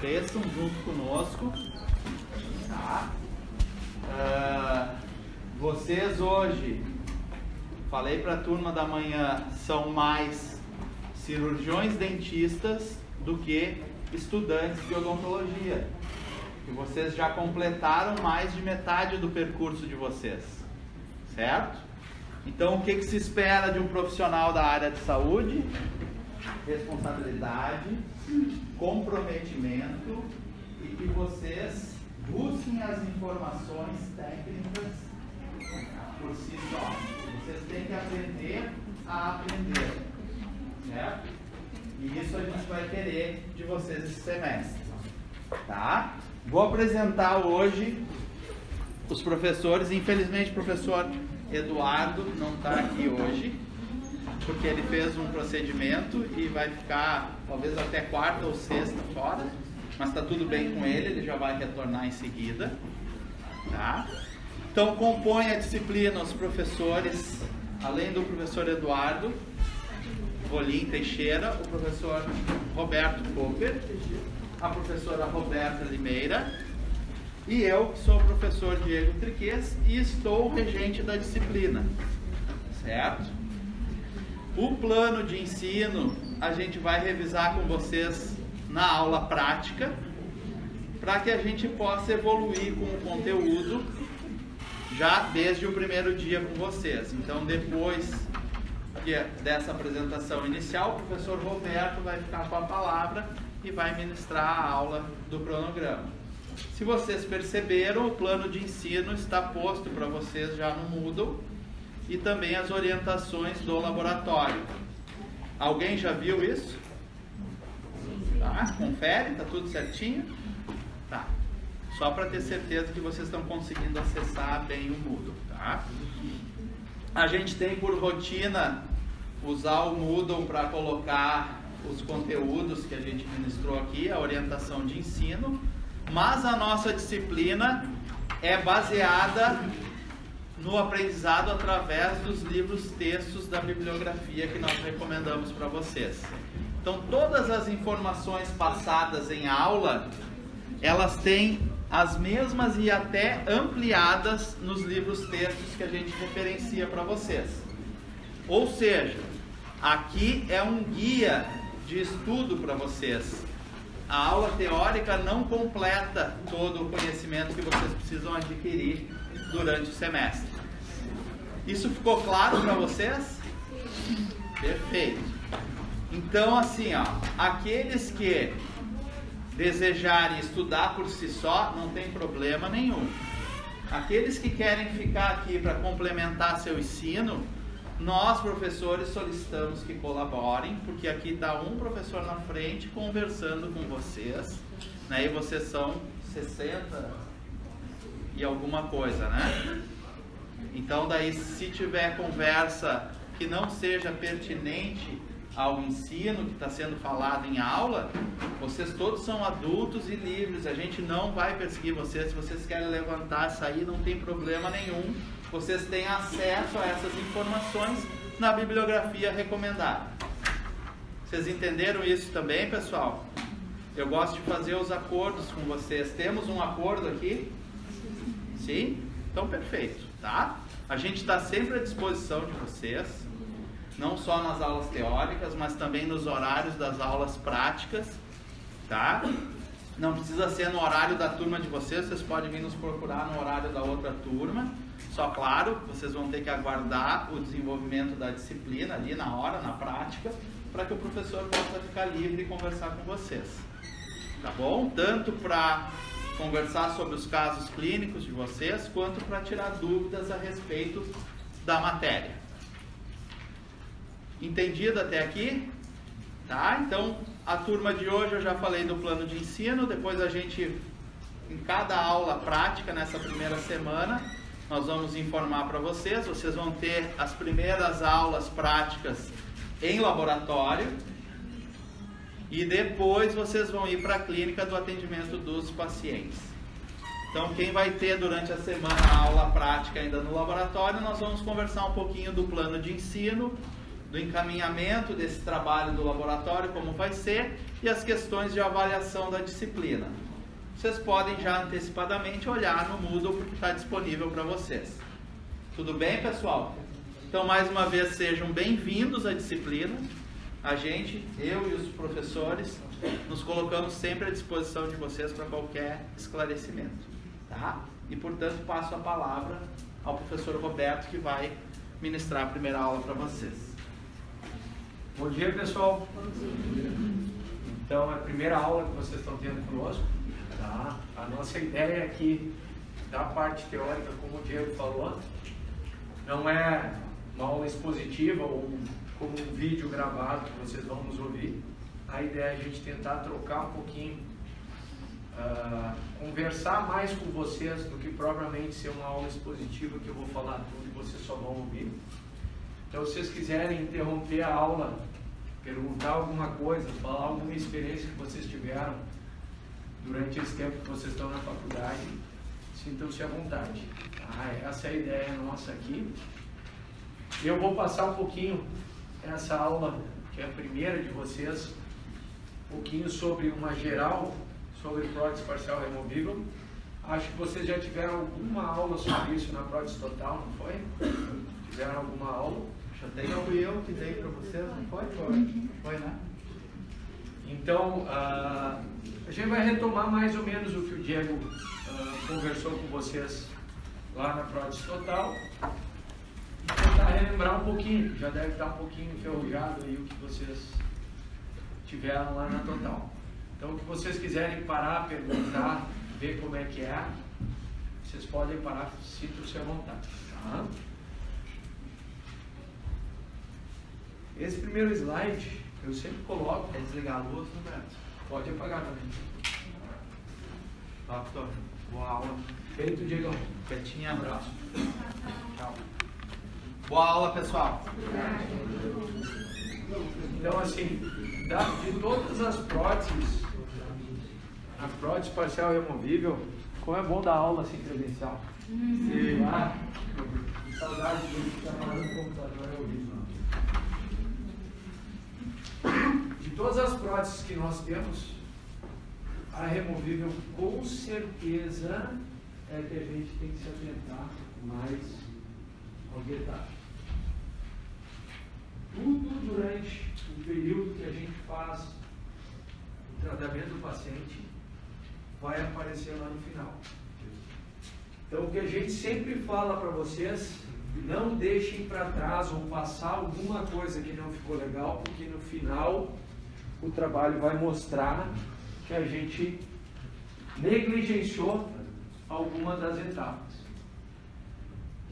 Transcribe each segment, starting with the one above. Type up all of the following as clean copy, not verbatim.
cresçam junto conosco, tá? Vocês hoje, falei para a turma da manhã, são mais cirurgiões dentistas do que estudantes de odontologia. E vocês já completaram mais de metade do percurso de vocês, certo? Então, o que se espera de um profissional da área de saúde? Responsabilidade, comprometimento e que vocês busquem as informações técnicas por si só. Vocês têm que aprender a aprender, certo? E isso a gente vai querer de vocês esse semestre, tá? Vou apresentar hoje os professores. Infelizmente o professor Eduardo não está aqui hoje, porque ele fez um procedimento e vai ficar talvez até quarta ou sexta fora, mas está tudo bem com ele, ele já vai retornar em seguida, tá? Então compõe a disciplina os professores, além do professor Eduardo Rolim Teixeira, o professor Roberto Cooper, a professora Roberta Limeira e eu, que sou o professor Diego Triquez e estou regente da disciplina, certo? O plano de ensino a gente vai revisar com vocês na aula prática, para que a gente possa evoluir com o conteúdo já desde o primeiro dia com vocês. Então, depois dessa apresentação inicial, o professor Roberto vai ficar com a palavra e vai ministrar a aula do cronograma. Se vocês perceberam, o plano de ensino está posto para vocês já no Moodle e também as orientações do laboratório. Alguém já viu isso? Tá? Confere, tá tudo certinho? Tá. Só para ter certeza que vocês estão conseguindo acessar bem o Moodle, tá? A gente tem por rotina usar o Moodle para colocar os conteúdos que a gente ministrou aqui, a orientação de ensino, mas a nossa disciplina é baseada no aprendizado através dos livros textos da bibliografia que nós recomendamos para vocês. Então, todas as informações passadas em aula, elas têm as mesmas e até ampliadas nos livros textos que a gente referencia para vocês. Ou seja, aqui é um guia de estudo para vocês. A aula teórica não completa todo o conhecimento que vocês precisam adquirir durante o semestre. Isso ficou claro para vocês? Perfeito. Então, assim, ó, aqueles que desejarem estudar por si só, não tem problema nenhum. Aqueles que querem ficar aqui para complementar seu ensino, nós, professores, solicitamos que colaborem, porque aqui está um professor na frente conversando com vocês, né? E vocês são 60 e alguma coisa, né? Então, daí, se tiver conversa que não seja pertinente ao ensino que está sendo falado em aula, vocês todos são adultos e livres, a gente não vai perseguir vocês. Se vocês querem levantar, sair, não tem problema nenhum. Vocês têm acesso a essas informações na bibliografia recomendada. Vocês entenderam isso também, pessoal? Eu gosto de fazer os acordos com vocês. Temos um acordo aqui? Sim? Então, perfeito, tá? A gente está sempre à disposição de vocês, não só nas aulas teóricas, mas também nos horários das aulas práticas, tá? Não precisa ser no horário da turma de vocês, vocês podem vir nos procurar no horário da outra turma. Só, claro, vocês vão ter que aguardar o desenvolvimento da disciplina ali na hora, na prática, para que o professor possa ficar livre e conversar com vocês. Tá bom? Tanto para conversar sobre os casos clínicos de vocês, quanto para tirar dúvidas a respeito da matéria. Entendido até aqui? Tá? Então, a turma de hoje eu já falei do plano de ensino. Depois a gente, em cada aula prática, nessa primeira semana, nós vamos informar para vocês. Vocês vão ter as primeiras aulas práticas em laboratório. E depois vocês vão ir para a clínica do atendimento dos pacientes. Então, quem vai ter durante a semana a aula prática ainda no laboratório, nós vamos conversar um pouquinho do plano de ensino, do encaminhamento desse trabalho do laboratório, como vai ser, e as questões de avaliação da disciplina. Vocês podem já antecipadamente olhar no Moodle, porque está disponível para vocês. Tudo bem, pessoal? Então, mais uma vez, sejam bem-vindos à disciplina. A gente, eu e os professores, nos colocamos sempre à disposição de vocês para qualquer esclarecimento, tá? E, portanto, passo a palavra ao professor Roberto, que vai ministrar a primeira aula para vocês. Bom dia, pessoal. Bom dia. Então, é a primeira aula que vocês estão tendo conosco, tá? A nossa ideia aqui, da parte teórica, como o Diego falou, não é uma aula expositiva ou como um vídeo gravado que vocês vão nos ouvir. A ideia é a gente tentar trocar um pouquinho, conversar mais com vocês do que propriamente ser uma aula expositiva que eu vou falar tudo e vocês só vão ouvir. Então, se vocês quiserem interromper a aula, perguntar alguma coisa, falar alguma experiência que vocês tiveram durante esse tempo que vocês estão na faculdade, sintam-se à vontade. Essa é a ideia nossa aqui. Eu vou passar um pouquinho essa aula, que é a primeira de vocês, um pouquinho sobre uma geral, sobre prótese parcial removível. Acho que vocês já tiveram alguma aula sobre isso na prótese total, não foi? Tiveram alguma aula? Já tenho eu que dei para vocês, não foi? Foi, né? Então, a gente vai retomar mais ou menos o que o Diego conversou com vocês lá na prótese total. E tentar relembrar um pouquinho, já deve estar um pouquinho enferrujado aí o que vocês tiveram lá na total. Então, o que vocês quiserem parar, perguntar, ver como é que é, vocês podem parar, sintam-se à vontade. Tá? Esse primeiro slide, eu sempre coloco... É desligar a luz, Roberto? Pode apagar também. Tá, doutor. Boa aula. Feito, Diegão. Quietinho, abraço. Tchau. Boa aula, pessoal. Então, assim, de todas as próteses, a prótese parcial removível, como é bom dar aula assim presencial. Sim. Saudade de ficar falando no computador é horrível. De todas as próteses que nós temos, a removível com certeza é que a gente tem que se atentar mais ao detalhe. Tudo durante o período que a gente faz o tratamento do paciente vai aparecer lá no final. Então, o que a gente sempre fala para vocês, não deixem para trás ou passar alguma coisa que não ficou legal, porque no final o trabalho vai mostrar que a gente negligenciou alguma das etapas.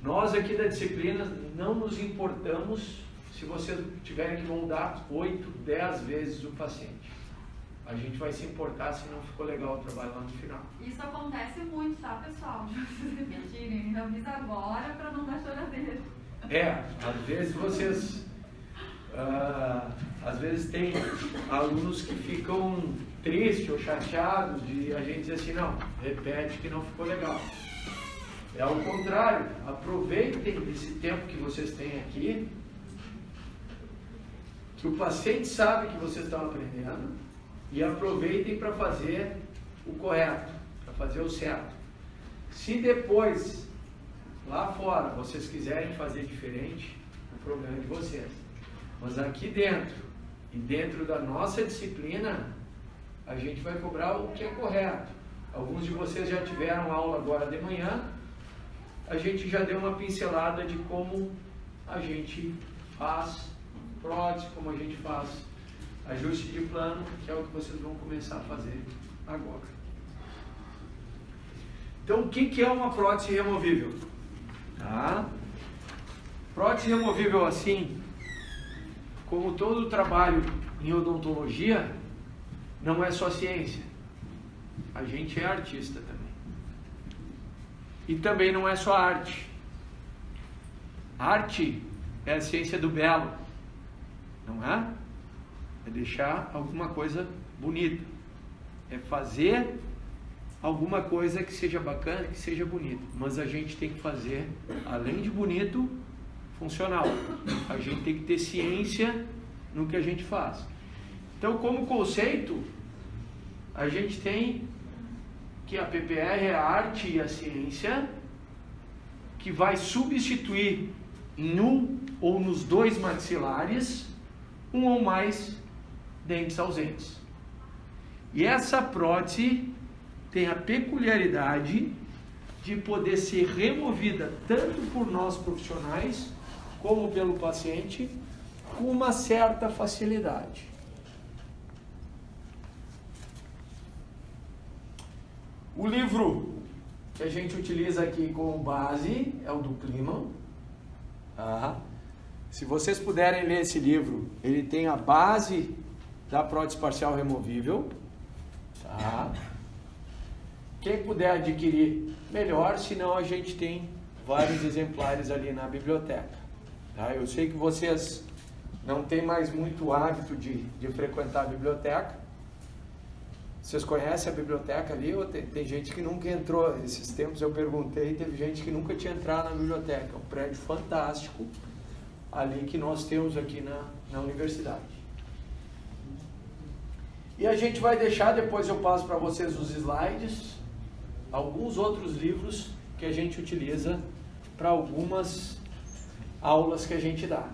Nós aqui da disciplina não nos importamos se vocês tiverem que moldar 8, 10 vezes o paciente. A gente vai se importar se não ficou legal o trabalho lá no final. Isso acontece muito, tá, pessoal? Não precisa repetirem, avisa agora para não dar choradeira. Às vezes vocês... às vezes tem alunos que ficam tristes ou chateados de a gente dizer assim, não, repete que não ficou legal. É ao contrário, aproveitem esse tempo que vocês têm aqui, que o paciente sabe que vocês estão aprendendo, e aproveitem para fazer o correto, para fazer o certo. Se depois, lá fora, vocês quiserem fazer diferente, o problema é de vocês. Mas aqui dentro, e dentro da nossa disciplina, a gente vai cobrar o que é correto. Alguns de vocês já tiveram aula agora de manhã, a gente já deu uma pincelada de como a gente faz prótese, como a gente faz ajuste de plano, que é o que vocês vão começar a fazer agora. Então, o que é uma prótese removível? Tá? Prótese removível, assim, como todo trabalho em odontologia, não é só ciência. A gente é artista também. E também não é só arte. Arte é a ciência do belo, não é? É deixar alguma coisa bonita. É fazer alguma coisa que seja bacana, que seja bonita. Mas a gente tem que fazer, além de bonito, funcional. A gente tem que ter ciência no que a gente faz. Então, como conceito, a gente tem que a PPR é a arte e a ciência que vai substituir em um ou nos 2 maxilares um ou mais dentes ausentes. E essa prótese tem a peculiaridade de poder ser removida tanto por nós profissionais como pelo paciente com uma certa facilidade. O livro que a gente utiliza aqui como base é o do Kleemann. Se vocês puderem ler esse livro, ele tem a base da prótese parcial removível. Quem puder adquirir, melhor, senão a gente tem vários exemplares ali na biblioteca. Eu sei que vocês não têm mais muito hábito de frequentar a biblioteca. Vocês conhecem a biblioteca ali? Ou tem gente que nunca entrou? Esses tempos eu perguntei, teve gente que nunca tinha entrado na biblioteca. É um prédio fantástico ali que nós temos aqui na universidade. E a gente vai deixar, depois eu passo para vocês os slides, alguns outros livros que a gente utiliza para algumas aulas que a gente dá.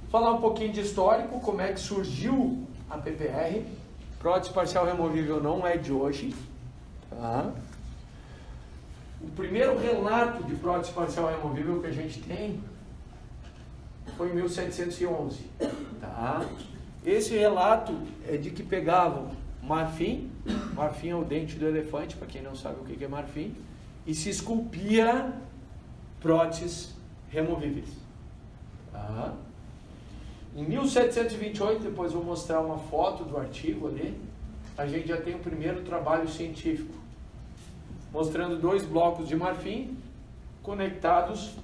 Vou falar um pouquinho de histórico, como é que surgiu a PPR. Prótese parcial removível não é de hoje. O primeiro relato de prótese parcial removível que a gente tem foi em 1711. Esse relato é de que pegavam marfim é o dente do elefante, para quem não sabe o que é marfim, e se esculpia próteses removíveis. Em 1728, depois vou mostrar uma foto do artigo ali, a gente já tem o primeiro trabalho científico, mostrando 2 blocos de marfim conectados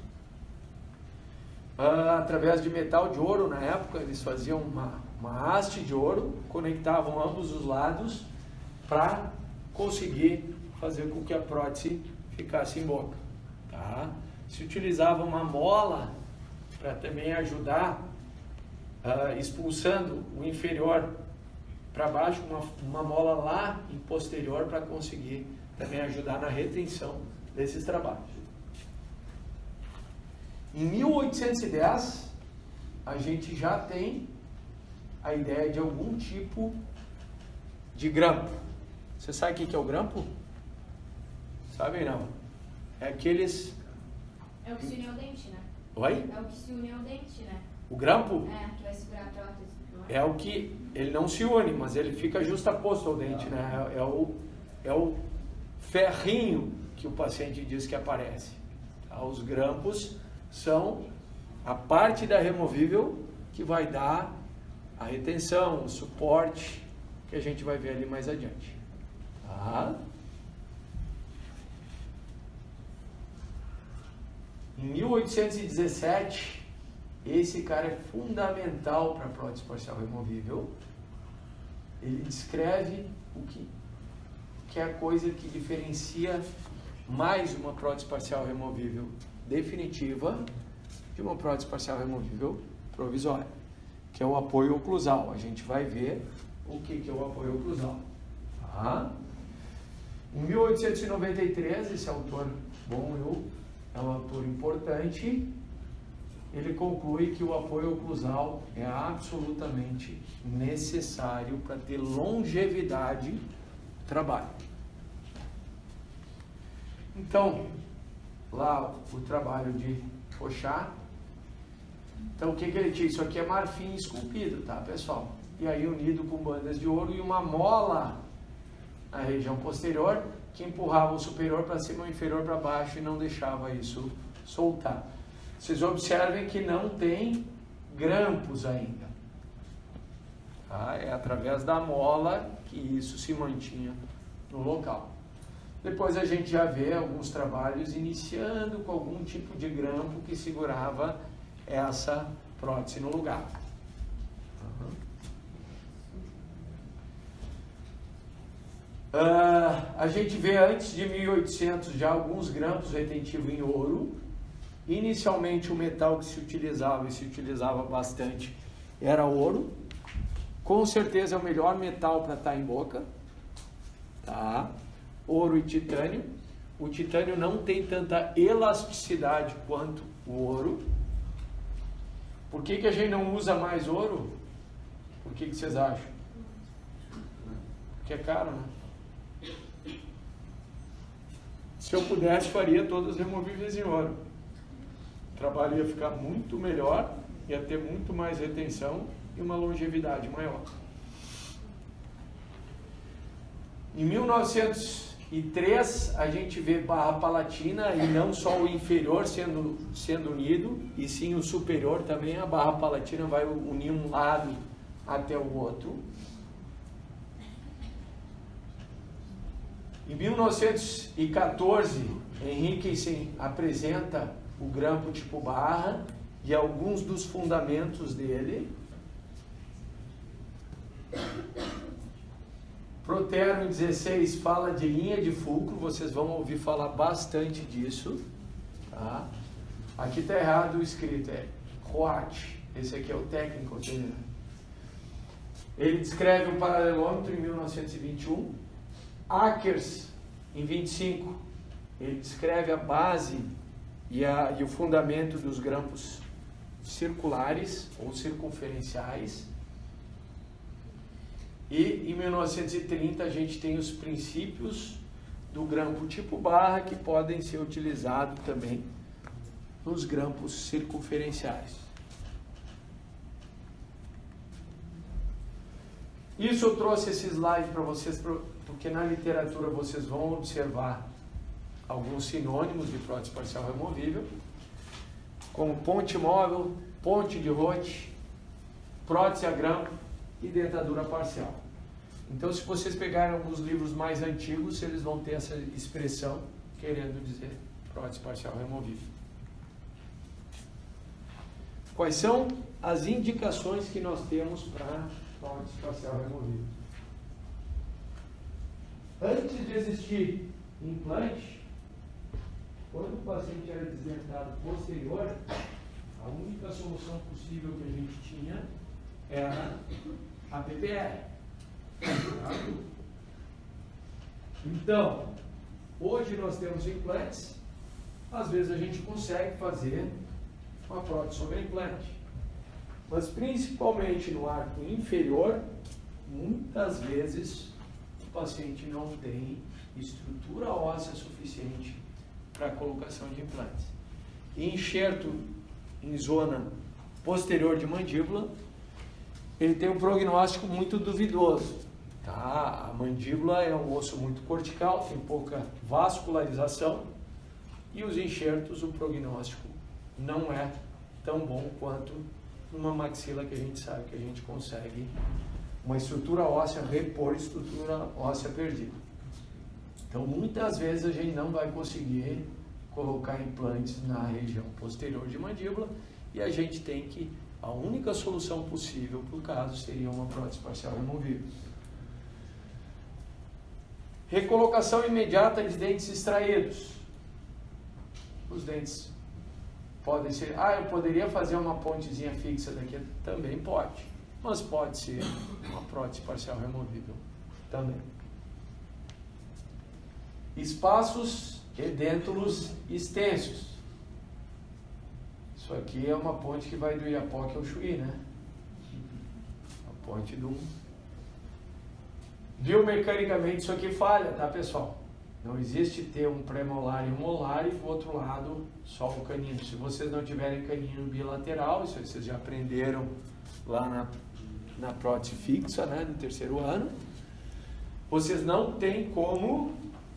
através de metal de ouro. Na época eles faziam uma haste de ouro, conectavam ambos os lados para conseguir fazer com que a prótese ficasse em boca. Se utilizava uma mola para também ajudar, expulsando o inferior para baixo, uma mola lá em posterior para conseguir também ajudar na retenção desses trabalhos. Em 1810, a gente já tem a ideia de algum tipo de grampo. Você sabe o que é o grampo? Sabe não? É aqueles... É o que se une ao dente, né? Oi? É o que se une ao dente, né? O grampo? É, que vai segurar a prótese. É o que... Ele não se une, mas ele fica justaposto ao dente, né? É o ferrinho que o paciente diz que aparece. Os grampos são a parte da removível que vai dar a retenção, o suporte, que a gente vai ver ali mais adiante. Em 1817, esse cara é fundamental para a prótese parcial removível. Ele descreve o que é a coisa que diferencia mais uma prótese parcial removível definitiva de uma prótese parcial removível provisória, que é o apoio oclusal. A gente vai ver o que é o apoio oclusal. Em 1893, esse autor, é um autor importante, ele conclui que o apoio oclusal é absolutamente necessário para ter longevidade do trabalho. Então, lá o trabalho de Fauchard, então o que ele tinha? Isso aqui é marfim esculpido, tá, pessoal? E aí unido com bandas de ouro e uma mola na região posterior que empurrava o superior para cima e o inferior para baixo e não deixava isso soltar. Vocês observem que não tem grampos ainda. É através da mola que isso se mantinha no local. Depois a gente já vê alguns trabalhos iniciando com algum tipo de grampo que segurava essa prótese no lugar. A gente vê antes de 1800 já alguns grampos retentivos em ouro. Inicialmente o metal que se utilizava e se utilizava bastante era ouro. Com certeza é o melhor metal para estar em boca, tá? Ouro e titânio. O titânio não tem tanta elasticidade quanto o ouro. Por que a gente não usa mais ouro? Por que vocês acham? Porque é caro, né? Se eu pudesse, faria todas removíveis em ouro. O trabalho ia ficar muito melhor, ia ter muito mais retenção e uma longevidade maior. Em 1903, a gente vê barra palatina, e não só o inferior sendo unido, e sim o superior também. A barra palatina vai unir um lado até o outro. Em 1914, Henriqueisen apresenta o grampo tipo barra e alguns dos fundamentos dele. Protero, em 16, fala de linha de fulcro, vocês vão ouvir falar bastante disso. Tá? Aqui está errado o escrito, é Roat, esse aqui é o técnico dele. Ele descreve um paralelômetro em 1921. Akers, em 25, ele descreve a base e o fundamento dos grampos circulares ou circunferenciais. E em 1930 a gente tem os princípios do grampo tipo barra, que podem ser utilizados também nos grampos circunferenciais. Isso eu trouxe esse slide para vocês, porque na literatura vocês vão observar alguns sinônimos de prótese parcial removível, como ponte móvel, ponte de Roth, prótese a grampo e dentadura parcial. Então, se vocês pegarem alguns livros mais antigos, eles vão ter essa expressão querendo dizer prótese parcial removível. Quais são as indicações que nós temos para prótese parcial removível? Antes de existir implante, quando o paciente era desdentado posterior, a única solução possível que a gente tinha era a PPR. Então, hoje nós temos implantes, às vezes a gente consegue fazer uma prótese sobre implante, mas principalmente no arco inferior, muitas vezes o paciente não tem estrutura óssea suficiente para a colocação de implantes. E enxerto em zona posterior de mandíbula, ele tem um prognóstico muito duvidoso. Tá? A mandíbula é um osso muito cortical, tem pouca vascularização, e os enxertos, o prognóstico não é tão bom quanto numa maxila, que a gente sabe que a gente consegue uma estrutura óssea, repor estrutura óssea perdida. Então, muitas vezes a gente não vai conseguir colocar implantes na região posterior de mandíbula, e a gente tem que, a única solução possível para o caso seria uma prótese parcial removível. Recolocação imediata de dentes extraídos. Os dentes podem ser, eu poderia fazer uma pontezinha fixa daqui, também pode, mas pode ser uma prótese parcial removível também. Espaços edêntulos extensos. Isso aqui é uma ponte que vai do Iapoque ao Chuí, né? A ponte do... Biomecanicamente isso aqui falha, tá, pessoal? Não existe ter um pré-molar e um molar e do outro lado só o canino. Se vocês não tiverem canino bilateral, isso vocês já aprenderam lá na prótese fixa, né, no terceiro ano, vocês não têm como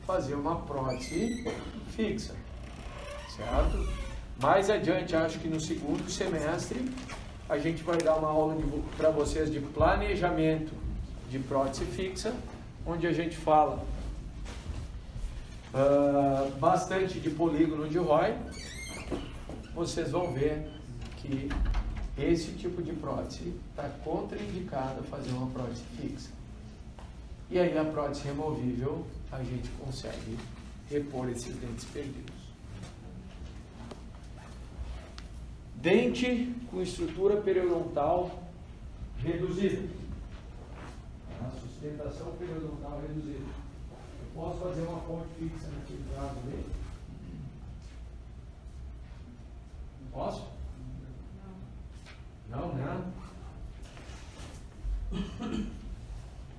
fazer uma prótese fixa, certo? Mais adiante, acho que no segundo semestre, a gente vai dar uma aula para vocês de planejamento de prótese fixa, onde a gente fala bastante de polígono de Roy. Vocês vão ver que esse tipo de prótese está contraindicado a fazer uma prótese fixa. E aí a prótese removível a gente consegue repor esses dentes perdidos. Dente com estrutura periodontal reduzida. A sustentação periodontal reduzida. Eu posso fazer uma ponte fixa naquele traço ali? Posso? Não, né?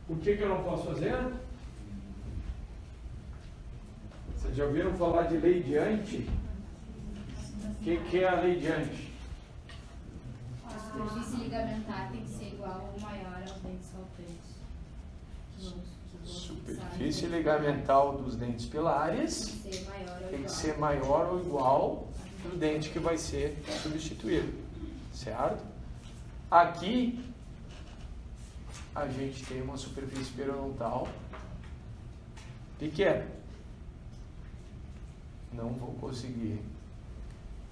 Por que eu não posso fazer? Vocês já ouviram falar de lei de Ante? O que é a lei de Ante? A superfície ligamentar tem que ser igual ou maior aos dentes faltantes. Superfície ligamental dos dentes pilares tem que ser maior ou igual do dente que vai ser substituído, certo? Aqui a gente tem uma superfície periodontal pequena. Não vou conseguir.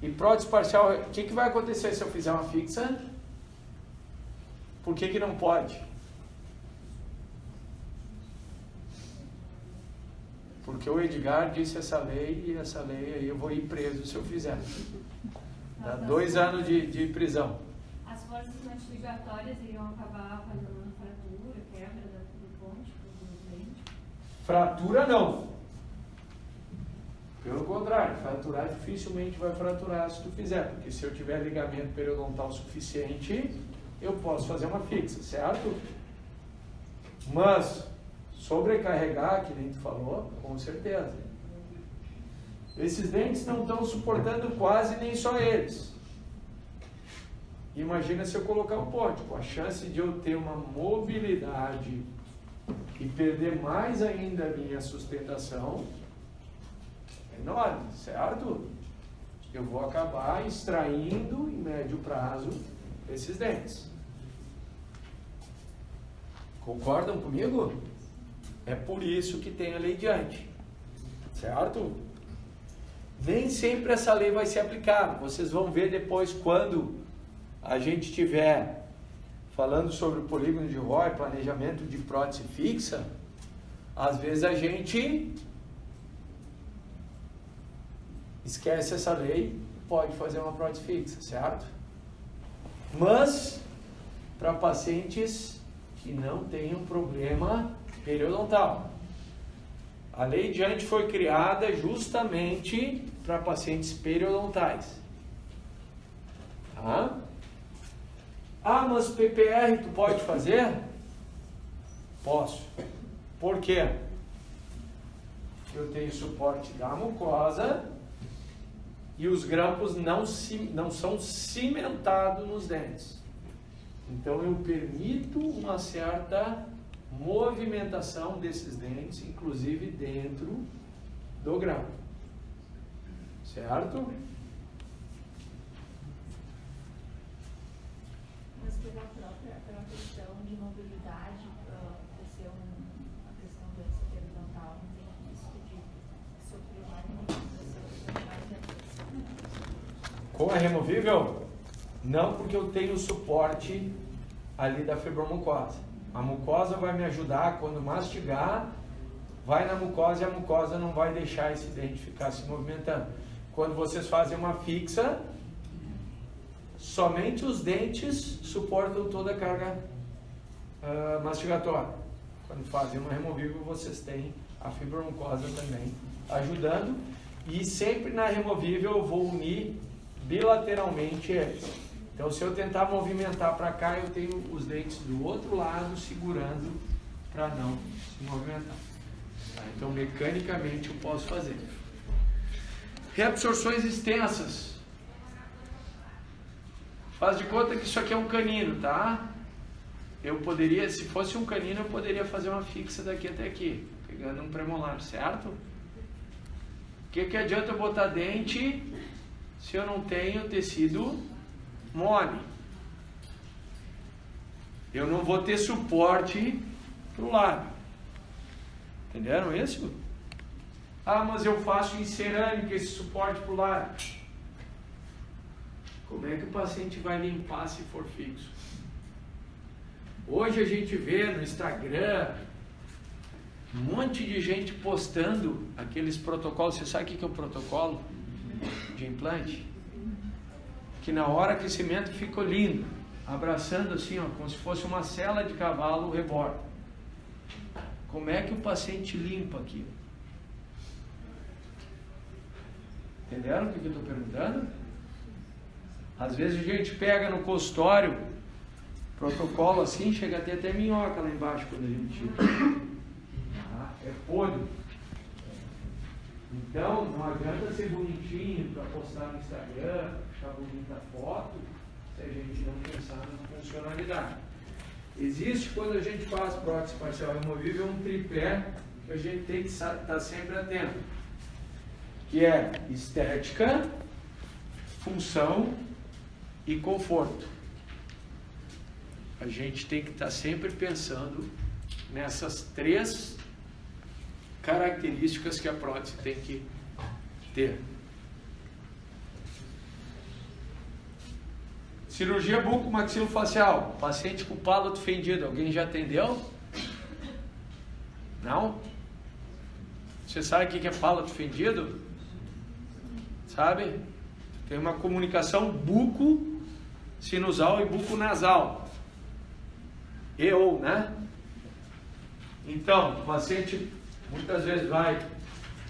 E prótese parcial, o que vai acontecer se eu fizer uma fixa? Por que não pode? Porque o Edgar disse essa lei, e essa lei aí eu vou ir preso se eu fizer. Dá 2 anos de prisão. As forças anti-ligatórias iriam acabar fazendo fratura, quebra do ponte, do dente? Fratura não. Pelo contrário, fraturar dificilmente vai fraturar se tu fizer, porque se eu tiver ligamento periodontal suficiente, eu posso fazer uma fixa, certo? Mas sobrecarregar, que nem tu falou, com certeza. Esses dentes não estão suportando quase nem só eles. Imagina se eu colocar um ponte, a chance de eu ter uma mobilidade e perder mais ainda a minha sustentação é enorme, certo? Eu vou acabar extraindo em médio prazo esses dentes. Concordam comigo? É por isso que tem a lei de Ante, certo? Nem sempre essa lei vai ser aplicada. Vocês vão ver depois quando a gente estiver falando sobre o polígono de Roy, planejamento de prótese fixa, às vezes a gente esquece essa lei e pode fazer uma prótese fixa, certo? Mas para pacientes que não tenham problema periodontal. A lei de Ante foi criada justamente para pacientes periodontais. Tá? Ah, mas PPR tu pode fazer? Posso. Por quê? Eu tenho suporte da mucosa e os grampos não são cimentados nos dentes. Então eu permito uma certa movimentação desses dentes, inclusive dentro do grampo. Certo? Mas pela questão de mobilidade, por ser uma questão da doença periodontal, não tem risco de sofrer mais movimentação. Com a removível? Não, porque eu tenho o suporte ali da fibromucosa. A mucosa vai me ajudar quando mastigar, vai na mucosa e a mucosa não vai deixar esse dente ficar se movimentando. Quando vocês fazem uma fixa, somente os dentes suportam toda a carga mastigatória. Quando fazem uma removível, vocês têm a fibromucosa também ajudando. E sempre na removível eu vou unir bilateralmente eles. Então, se eu tentar movimentar para cá, eu tenho os dentes do outro lado segurando para não se movimentar. Tá? Então, mecanicamente eu posso fazer. Reabsorções extensas. Faz de conta que isso aqui é um canino, tá? Eu poderia, se fosse um canino, eu poderia fazer uma fixa daqui até aqui, pegando um premolar, certo? O que adianta eu botar dente se eu não tenho tecido mole? Eu não vou ter suporte para o lábio. Entenderam isso? Ah, mas eu faço em cerâmica esse suporte para o lábio. Como é que o paciente vai limpar se for fixo? Hoje a gente vê no Instagram Um monte de gente postando aqueles protocolos. Você sabe o que é o protocolo de implante? Que na hora que o cimento ficou lindo, abraçando assim, ó, como se fosse uma sela de cavalo o rebordo. Como é que o paciente limpa aquilo? Entenderam o que eu estou perguntando? Às vezes a gente pega no consultório protocolo assim, chega a ter até minhoca lá embaixo quando a gente tira. É podre. Então, não adianta ser bonitinho para postar no Instagram, ficar bonita a foto, se a gente não pensar na funcionalidade. Existe, quando a gente faz prótese parcial removível, um tripé que a gente tem que estar sempre atento, que é estética, função e conforto. A gente tem que estar sempre pensando nessas 3 características que a prótese tem que ter. Cirurgia bucomaxilofacial. Paciente com palato fendido. Alguém já atendeu? Não? Você sabe o que é palato fendido? Sabe? Tem uma comunicação buco-sinusal e buco-nasal. Né? Então, o paciente muitas vezes vai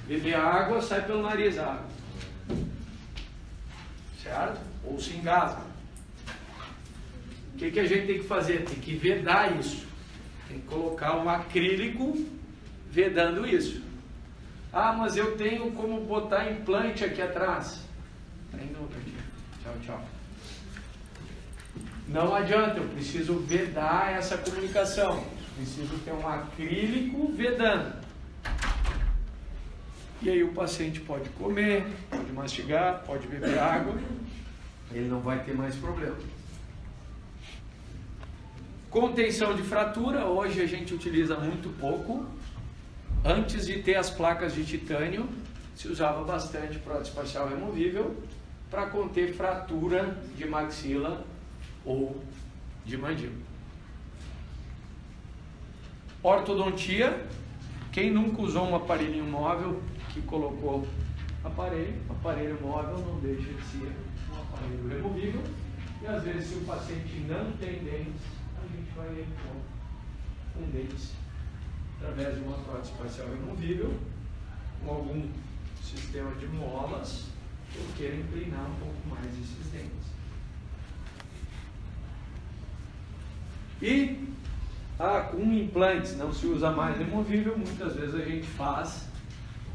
beber água, sai pelo nariz a água. Certo? Ou se engasga. O que a gente tem que fazer? Tem que vedar isso. Tem que colocar um acrílico vedando isso. Ah, mas eu tenho como botar implante aqui atrás. Tchau, tchau. Não adianta, eu preciso vedar essa comunicação. Preciso ter um acrílico vedando. E aí o paciente pode comer, pode mastigar, pode beber água. Ele não vai ter mais problema. Contenção de fratura, hoje a gente utiliza muito pouco. Antes de ter as placas de titânio, se usava bastante prótese parcial removível para conter fratura de maxila ou de mandíbula. Ortodontia, quem nunca usou um aparelhinho móvel que colocou aparelho móvel não deixa de ser um aparelho removível, e às vezes se o paciente não tem dentes, a gente vai repor com dentes através de uma prótese parcial removível, com algum sistema de molas que eu queira inclinar um pouco mais esses dentes. E com implantes não se usa mais removível, muitas vezes a gente faz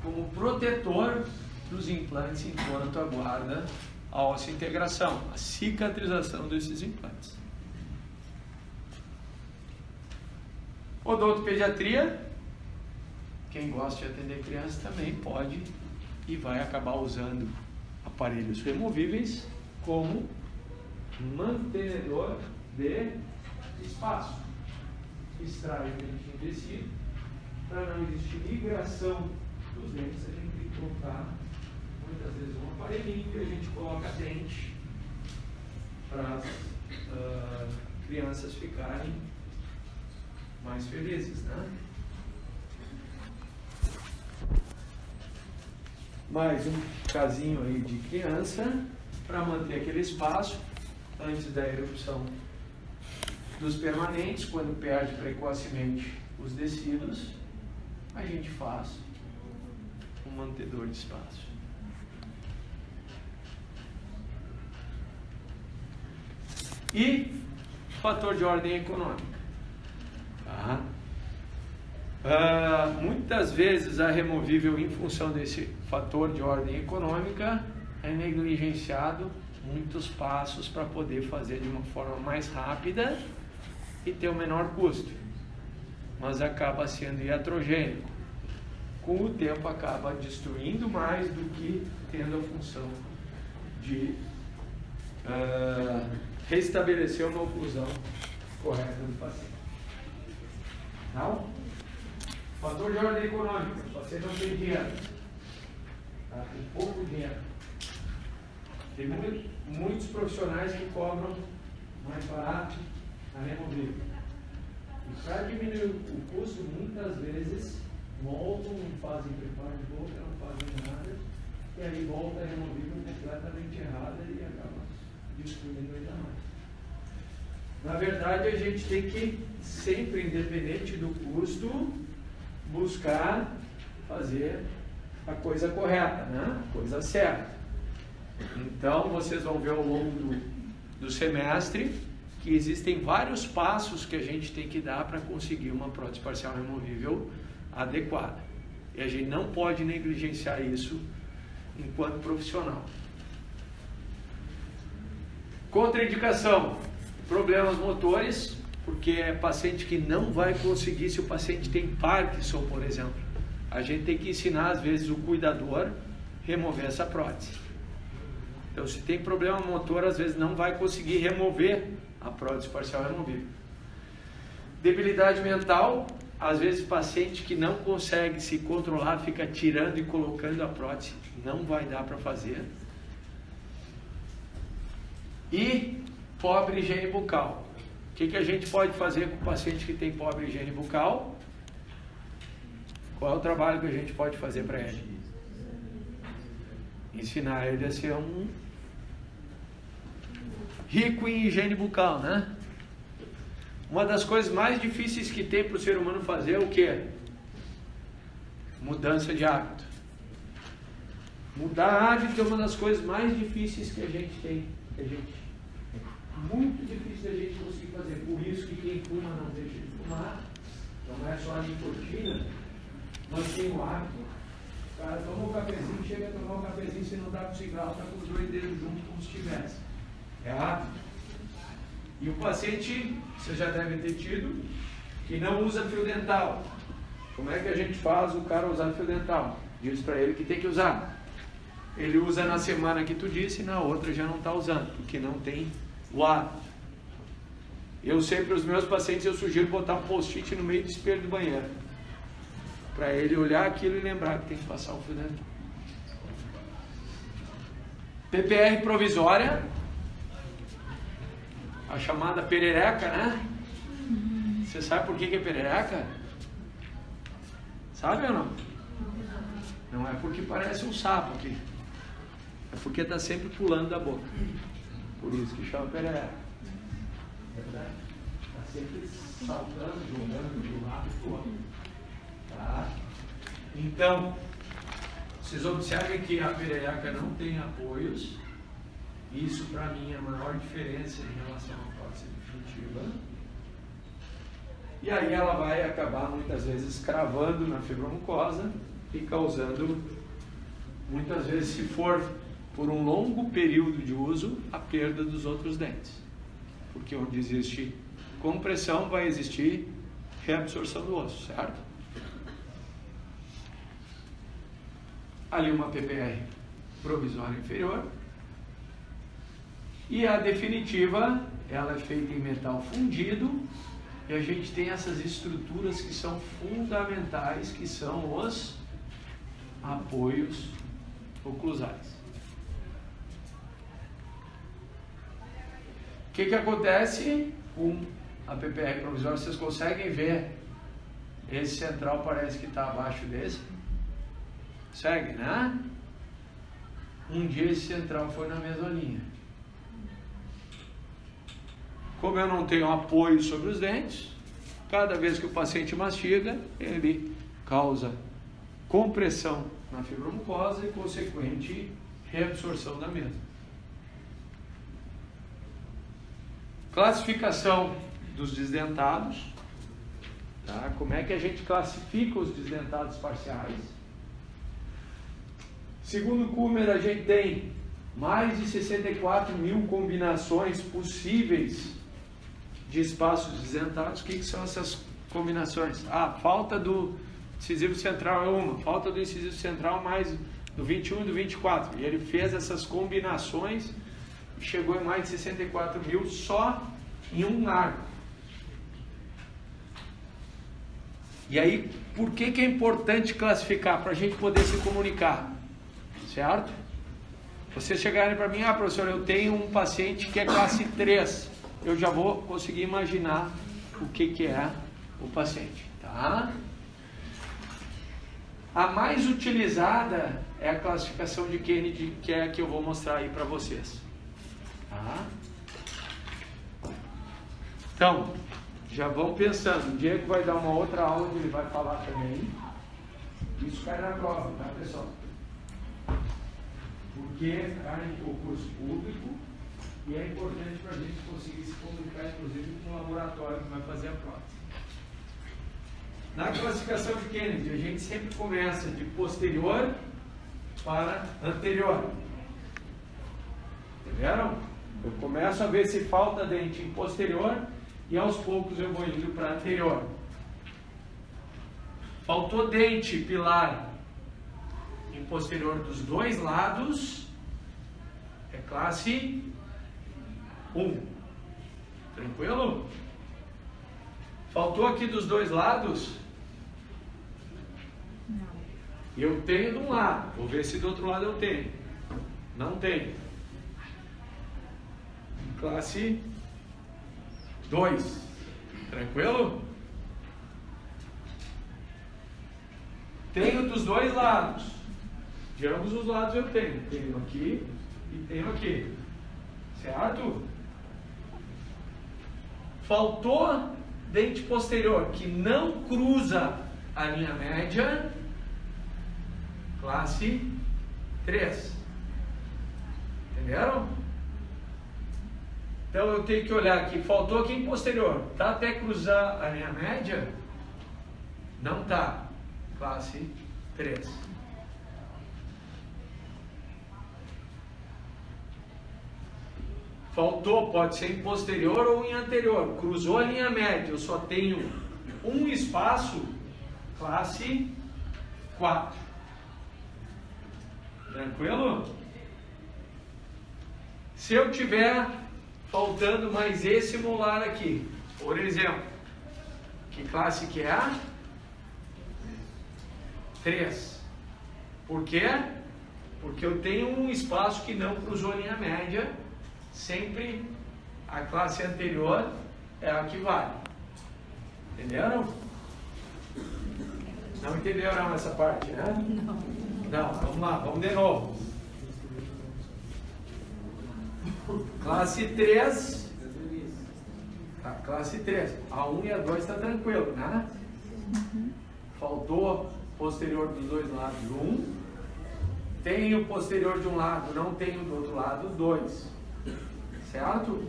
como protetor dos implantes enquanto aguarda a osseointegração, a cicatrização desses implantes. Odontopediatria, quem gosta de atender crianças também pode e vai acabar usando aparelhos removíveis como mantenedor de espaço. Extrai o dentinho descido, para não existir migração dos dentes, a gente tem que colocar muitas vezes um aparelhinho que a gente coloca dente para as crianças ficarem mais felizes, né? Mais um casinho aí de criança para manter aquele espaço antes da erupção dos permanentes. Quando perde precocemente os descidos, a gente faz um mantedor de espaço. E fator de ordem econômica. Muitas vezes a removível, em função desse fator de ordem econômica, é negligenciado muitos passos para poder fazer de uma forma mais rápida e ter o menor custo, mas acaba sendo iatrogênico. Com o tempo acaba destruindo mais do que tendo a função de restabelecer uma oclusão correta do paciente. Não? Fator de ordem econômica. O paciente não tem dinheiro. Tem pouco dinheiro. Tem muitos profissionais que cobram mais barato a removível. E para diminuir o custo, muitas vezes voltam, fazem preparo de boca, não fazem nada, e aí volta a removível completamente errada e acaba destruindo ainda mais. Na verdade, a gente tem que, sempre, independente do custo, buscar fazer a coisa correta, né? A coisa certa. Então, vocês vão ver ao longo do semestre que existem vários passos que a gente tem que dar para conseguir uma prótese parcial removível adequada. E a gente não pode negligenciar isso enquanto profissional. Contraindicação: problemas motores, porque é paciente que não vai conseguir, se o paciente tem Parkinson, por exemplo. A gente tem que ensinar, às vezes, o cuidador a remover essa prótese. Então, se tem problema motor, às vezes não vai conseguir remover a prótese parcial removível. Debilidade mental: às vezes paciente que não consegue se controlar, fica tirando e colocando a prótese, não vai dar para fazer. E pobre higiene bucal. O que a gente pode fazer com o paciente que tem pobre higiene bucal? Qual é o trabalho que a gente pode fazer para ele? Ensinar ele a ser um rico em higiene bucal, né? Uma das coisas mais difíceis que tem para o ser humano fazer é o quê? Mudança de hábito. Mudar hábito é uma das coisas mais difíceis que a gente tem. Muito difícil da gente conseguir fazer. Por isso que quem fuma não deixa de fumar. Não é só a nicotina. Mantém o hábito. O cara toma um cafezinho, chega a tomar um cafezinho, se não dá para o cigarro, está com os dois dedos juntos como se tivesse. É hábito. E o paciente, vocês já devem ter tido, que não usa fio dental. Como é que a gente faz o cara usar fio dental? Diz para ele que tem que usar. Ele usa na semana que tu disse e na outra já não está usando, porque não tem o hábito. Eu sempre, os meus pacientes, eu sugiro botar um post-it no meio do espelho do banheiro, para ele olhar aquilo e lembrar que tem que passar o fio dental. PPR provisória, a chamada perereca, né? Você sabe por que é perereca? Sabe ou não? Não é porque parece um sapo aqui. É porque está sempre pulando da boca. Por isso que chama perereca. Verdade? Está sempre saltando, jogando de um lado para o outro. Tá? Então, vocês observem que a perereca não tem apoios. Isso para mim é a maior diferença em relação à prótese definitiva. E aí ela vai acabar muitas vezes cravando na fibromucosa e causando, muitas vezes, se for por um longo período de uso, a perda dos outros dentes. Porque onde existe compressão vai existir reabsorção do osso, certo? Ali uma PPR provisória inferior. E a definitiva, ela é feita em metal fundido, e a gente tem essas estruturas que são fundamentais, que são os apoios oclusais. O que acontece com a PPR provisória? Vocês conseguem ver? Esse central parece que está abaixo desse. Segue, né? Um dia esse central foi na mesma linha. Como eu não tenho apoio sobre os dentes, cada vez que o paciente mastiga, ele causa compressão na fibromucosa e consequente reabsorção da mesma. Classificação dos desdentados. Tá? Como é que a gente classifica os desdentados parciais? Segundo o Kummer, a gente tem mais de 64 mil combinações possíveis de espaços desdentados. O que são essas combinações? Falta do incisivo central é uma, falta do incisivo central mais do 21 e do 24. E ele fez essas combinações e chegou em mais de 64 mil só em um arco. E aí, por que é importante classificar? Para a gente poder se comunicar, certo? Vocês chegarem para mim, professor, eu tenho um paciente que é classe 3. Eu já vou conseguir imaginar o que é o paciente, tá? A mais utilizada é a classificação de Kennedy, que é a que eu vou mostrar aí para vocês. Tá? Então, já vão pensando. O Diego vai dar uma outra aula que ele vai falar também. Isso cai na prova, tá, pessoal? Porque cai no concurso público e é importante para a gente conseguir se comunicar, inclusive, com o laboratório que vai fazer a prova. Na classificação de Kennedy, a gente sempre começa de posterior para anterior. Entenderam? Eu começo a ver se falta dente em posterior e aos poucos eu vou indo para anterior. Faltou dente pilar em posterior dos dois lados, é classe 1. Tranquilo? Faltou aqui dos dois lados? Não. Eu tenho de um lado, vou ver se do outro lado eu tenho. Não tenho. Classe 2. Tranquilo? Tenho dos dois lados. De ambos os lados eu tenho. Tenho aqui e tenho aqui. Certo? Faltou dente posterior que não cruza a linha média. Classe 3. Entenderam? Então eu tenho que olhar aqui. Faltou aqui em posterior. Tá até cruzar a linha média? Não tá. Classe 3. Faltou, pode ser em posterior ou em anterior. Cruzou a linha média, eu só tenho um espaço, classe 4. Tranquilo? Se eu tiver faltando mais esse molar aqui, por exemplo, que classe que é? 3. Por quê? Porque eu tenho um espaço que não cruzou a linha média. Sempre a classe anterior é a que vale. Entenderam? Não entenderam essa parte, né? Não, vamos lá, vamos de novo. Classe 3. Tá, classe 3. A 1 e a 2 está tranquilo, né? Faltou posterior dos dois lados 1. Tenho posterior de um lado, não tenho do outro lado 2. Certo?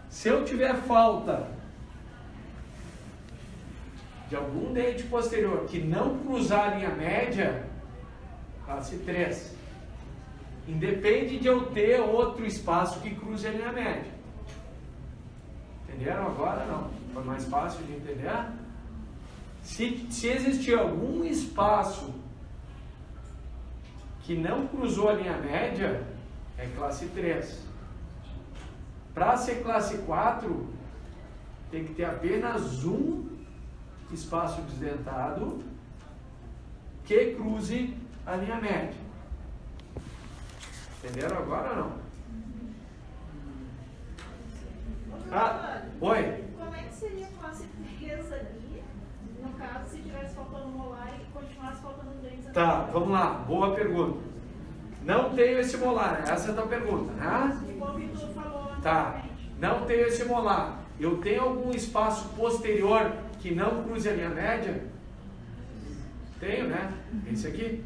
Se eu tiver falta de algum dente posterior que não cruzar a linha média, classe 3. Independe de eu ter outro espaço que cruze a linha média. Entenderam agora? Não. Foi mais fácil de entender? Se existir algum espaço que não cruzou a linha média, é classe 3. Para ser classe 4, tem que ter apenas um espaço desdentado que cruze a linha média. Entenderam agora ou não? Ah, oi? Como é que seria classe 3 ali, no caso, se tivesse faltando molar e continuasse faltando dentes? Tá, vamos lá, boa pergunta. Não tenho esse molar, essa é a tua pergunta, né? Igual o Vitor falou Tá, anteriormente. não tenho esse molar. Eu tenho algum espaço posterior que não cruze a linha média? Tenho, né? Esse aqui.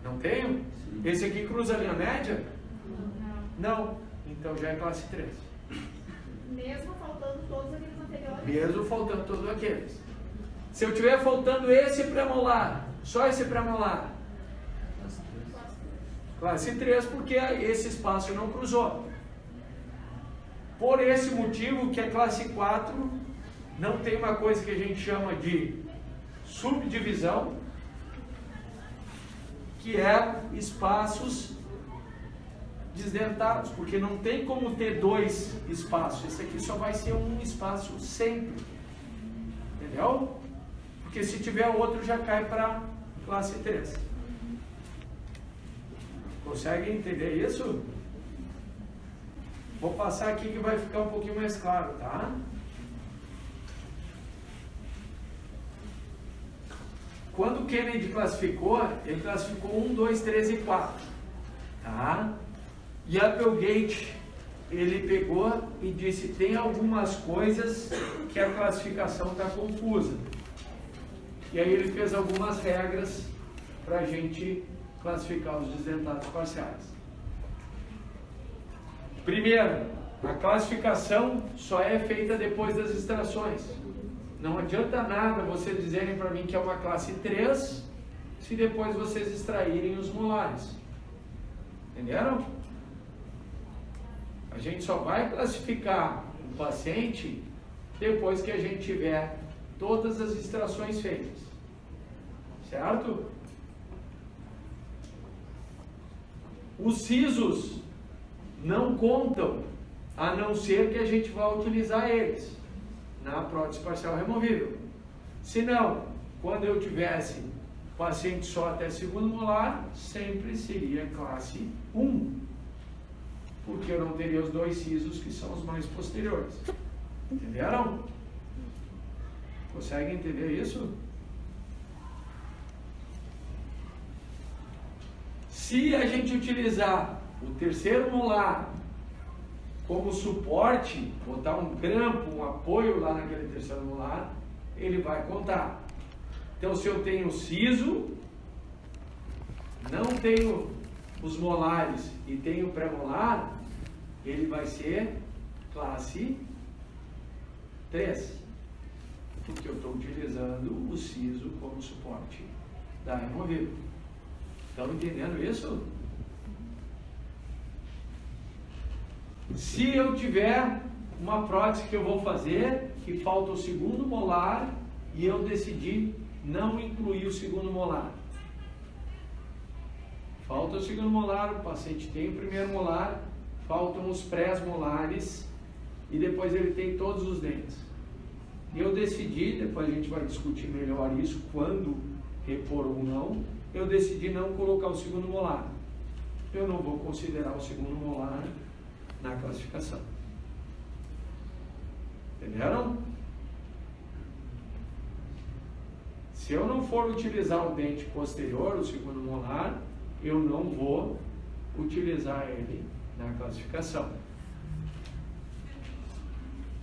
Não tenho? Esse aqui cruza a linha média? Não. Então já é classe 3. Mesmo faltando todos aqueles anteriores? Mesmo faltando todos aqueles. Se eu tiver faltando esse premolar, só esse premolar, classe 3, porque esse espaço não cruzou. Por esse motivo que a classe 4 não tem uma coisa que a gente chama de subdivisão, que é espaços desdentados, porque não tem como ter dois espaços. Esse aqui só vai ser um espaço sempre. Entendeu? Porque se tiver outro já cai para classe 3. Conseguem entender isso? Vou passar aqui que vai ficar um pouquinho mais claro, tá? quando o Kennedy classificou, ele classificou 1, 2, 3 e 4. Tá? E Applegate, ele pegou e disse, tem algumas coisas que a classificação está confusa. E aí ele fez algumas regras para a gente classificar os desdentados parciais. Primeiro, a classificação só é feita depois das extrações. Não adianta nada vocês dizerem para mim que é uma classe 3, se depois vocês extraírem os molares. Entenderam? A gente só vai classificar o paciente depois que a gente tiver todas as extrações feitas. Certo? Os sisos não contam, a não ser que a gente vá utilizar eles na prótese parcial removível. Se não, quando eu tivesse paciente só até segundo molar, sempre seria classe 1, porque eu não teria os dois sisos que são os mais posteriores. Entenderam? Conseguem entender isso? Se a gente utilizar o terceiro molar como suporte, botar um grampo, um apoio lá naquele terceiro molar, ele vai contar. Então, se eu tenho siso, não tenho os molares e tenho pré-molar, ele vai ser classe 3, porque eu estou utilizando o siso como suporte da removível. Estão entendendo isso? Se eu tiver uma prótese que eu vou fazer, que falta o segundo molar, e eu decidi não incluir o segundo molar. Falta o segundo molar, o paciente tem o primeiro molar, faltam os pré-molares, e depois ele tem todos os dentes. E eu decidi, depois a gente vai discutir melhor isso, quando repor ou não, eu decidi não colocar o segundo molar. Eu não vou considerar o segundo molar na classificação. Entenderam? Se eu não for utilizar o dente posterior, o segundo molar, eu não vou utilizar ele na classificação.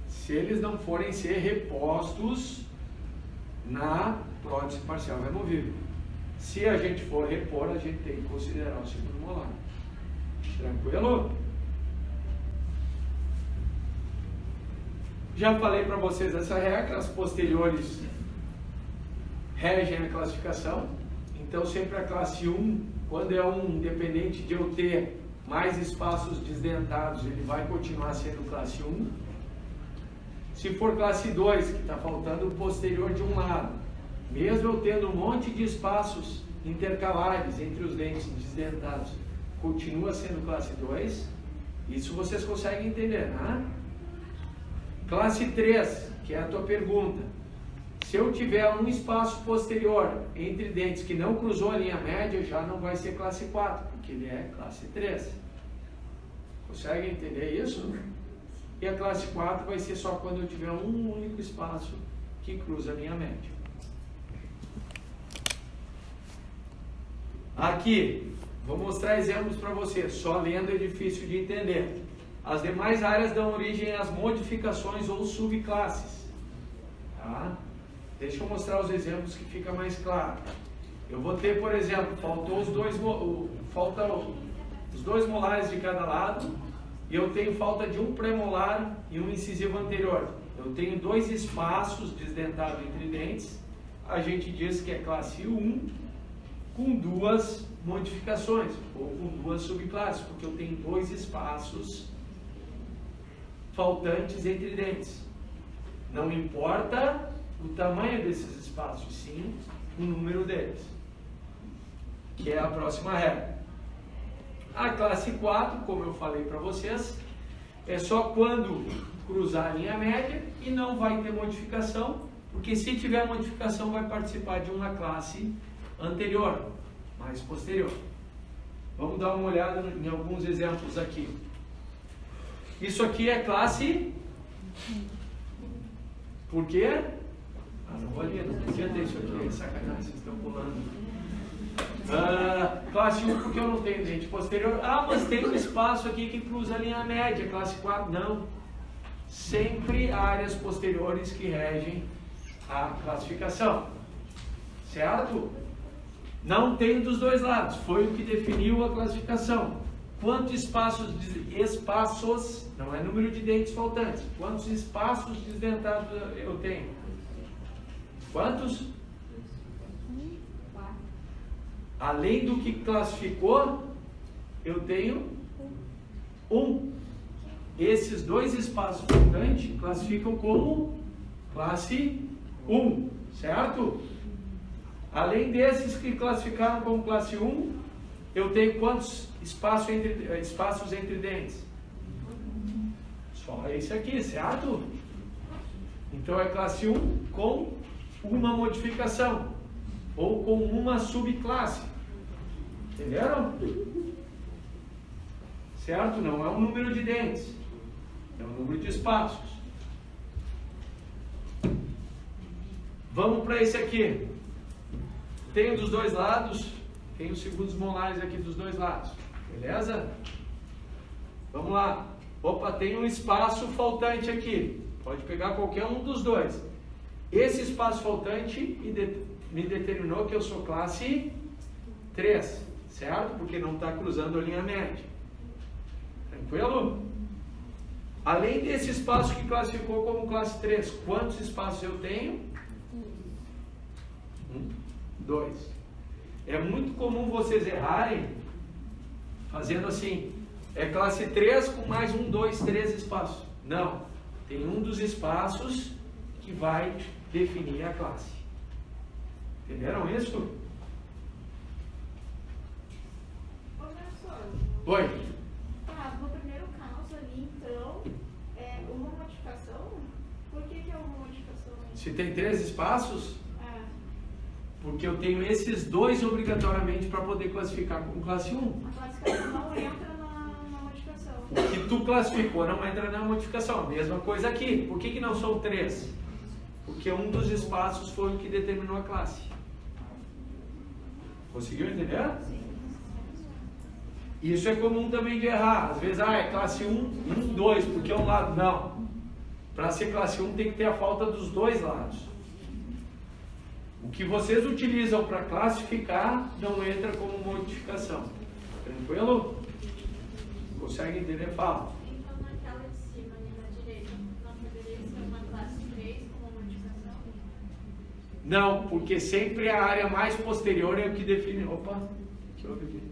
Se eles não forem ser repostos na prótese parcial removível. Se a gente for repor, a gente tem que considerar o segundo molar. Tranquilo? Já falei para vocês essa regra, as posteriores regem a classificação. Então, sempre a classe 1, quando é um, independente de eu ter mais espaços desdentados, ele vai continuar sendo classe 1. Se for classe 2, que está faltando o posterior de um lado, mesmo eu tendo um monte de espaços intercalares entre os dentes desdentados, continua sendo classe 2. Isso vocês conseguem entender, né? Classe 3, que é a tua pergunta. Se eu tiver um espaço posterior entre dentes que não cruzou a linha média, já não vai ser classe 4, porque ele é classe 3. Conseguem entender isso? E a classe 4 vai ser só quando eu tiver um único espaço que cruza a linha média. Aqui, vou mostrar exemplos para vocês. Só lendo é difícil de entender. As demais áreas dão origem às modificações ou subclasses. Tá? Deixa eu mostrar os exemplos que fica mais claro. Eu vou ter, por exemplo, falta os dois molares de cada lado, e eu tenho falta de um premolar e um incisivo anterior. Eu tenho dois espaços desdentados entre dentes. A gente diz que é classe 1 com duas modificações, ou com duas subclasses, porque eu tenho dois espaços faltantes entre dentes. Não importa o tamanho desses espaços, sim o número deles, que é a próxima regra. A classe 4, como eu falei para vocês, é só quando cruzar a linha média e não vai ter modificação, porque se tiver modificação vai participar de uma classe anterior, mais posterior. Vamos dar uma olhada em alguns exemplos aqui. Isso aqui é classe... Por quê? Não valia, não podia ter isso aqui, é sacanagem, vocês estão pulando. Classe 1 porque eu não tenho dente posterior. Mas tem um espaço aqui que cruza a linha média. Classe 4, não. Sempre áreas posteriores que regem a classificação. Certo? Não tem dos dois lados. Foi o que definiu a classificação. Quantos espaços, não é número de dentes faltantes. Quantos espaços desdentados eu tenho? Quantos? Além do que classificou, eu tenho 1. Esses dois espaços faltantes classificam como classe 1, certo? Além desses que classificaram como classe 1, eu tenho quantos espaços entre dentes? Só esse aqui, certo? Então é classe 1 com uma modificação ou com uma subclasse. Entenderam? Certo? Não é um número de dentes, é um número de espaços. Vamos para esse aqui. Tenho dos dois lados, tenho segundos molares aqui dos dois lados. Beleza? Vamos lá. Opa, tem um espaço faltante aqui. Pode pegar qualquer um dos dois. Esse espaço faltante me determinou que eu sou classe 3, certo? Porque não está cruzando a linha média. Tranquilo? Além desse espaço que classificou como classe 3, quantos espaços eu tenho? 2. É muito comum vocês errarem fazendo assim, é classe 3 com mais 1, 2, 3 espaços. Não, tem um dos espaços que vai definir a classe. Entenderam isso? Professor. Oi. No primeiro caso ali, então, é uma modificação? Por que é uma modificação? Se tem 3 espaços, porque eu tenho esses dois obrigatoriamente para poder classificar como classe 1. A classificação não entra na modificação. O que tu classificou não entra na modificação. Mesma coisa aqui. Por que não são 3? Porque um dos espaços foi o que determinou a classe. Conseguiu entender? Sim. Isso é comum também de errar. Às vezes, é classe 1, 2, porque é um lado. Não. Para ser classe 1 tem que ter a falta dos dois lados. O que vocês utilizam para classificar não entra como modificação. Tranquilo? Consegue entender? Fala. Então, naquela de cima, ali na direita, não poderia ser uma classe 3 com uma modificação? Não, porque sempre a área mais posterior é o que define. Opa, o que houve aqui?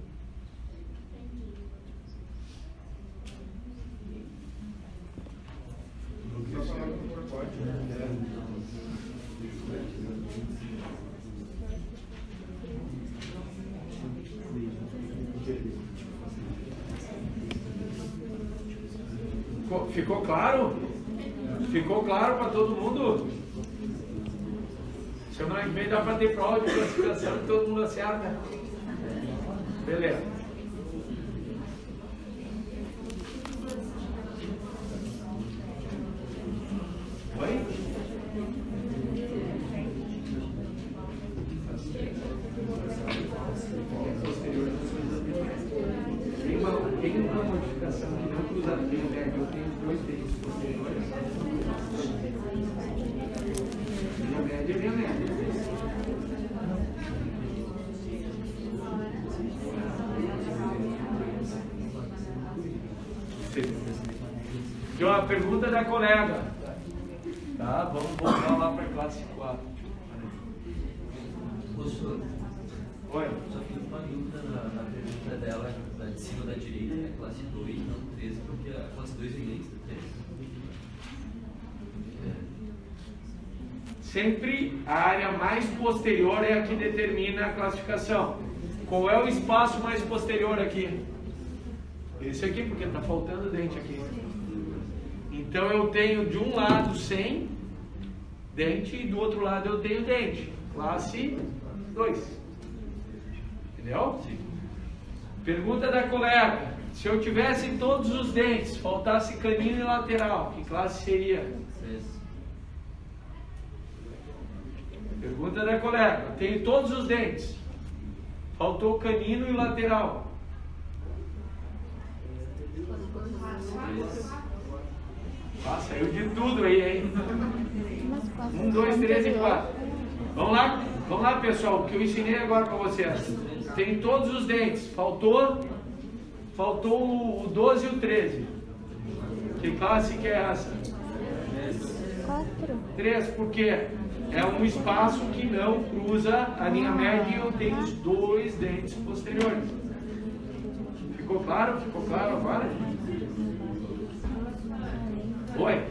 Ficou claro? Ficou claro para todo mundo? Semana que vem dá para ter prova de classificação e todo mundo acerta. Beleza. Oi? Tem uma modificação que não cruza a linha média. Eu tenho 2 dentes posteriores. Linha média é linha média. Tem uma pergunta da colega. Tá, vamos voltar lá para a classe 4. Professor, Oi. só fiz uma dúvida na pergunta dela, da de cima da direita, é classe 2, não 13, porque a classe 2 vem antes da 13. Sempre a área mais posterior é a que determina a classificação. Qual é o espaço mais posterior aqui? Esse aqui, porque está faltando dente aqui. Então eu tenho de um lado sem dente e do outro lado eu tenho dente. Classe 2. Entendeu? Sim. Pergunta da colega. Se eu tivesse todos os dentes, faltasse canino e lateral, que classe seria? Pergunta da colega. Tenho todos os dentes. Faltou o canino e o lateral. Ah, saiu de tudo aí, hein? 1, 2, 3 e 4. Vamos lá, pessoal. O que eu ensinei agora para vocês. Tem todos os dentes. Faltou o 12 e o 13. Que classe que é essa? 3, porque é um espaço que não cruza a linha média e eu tenho os 2 dentes posteriores. Ficou claro? Ficou claro agora? Oi? Aí,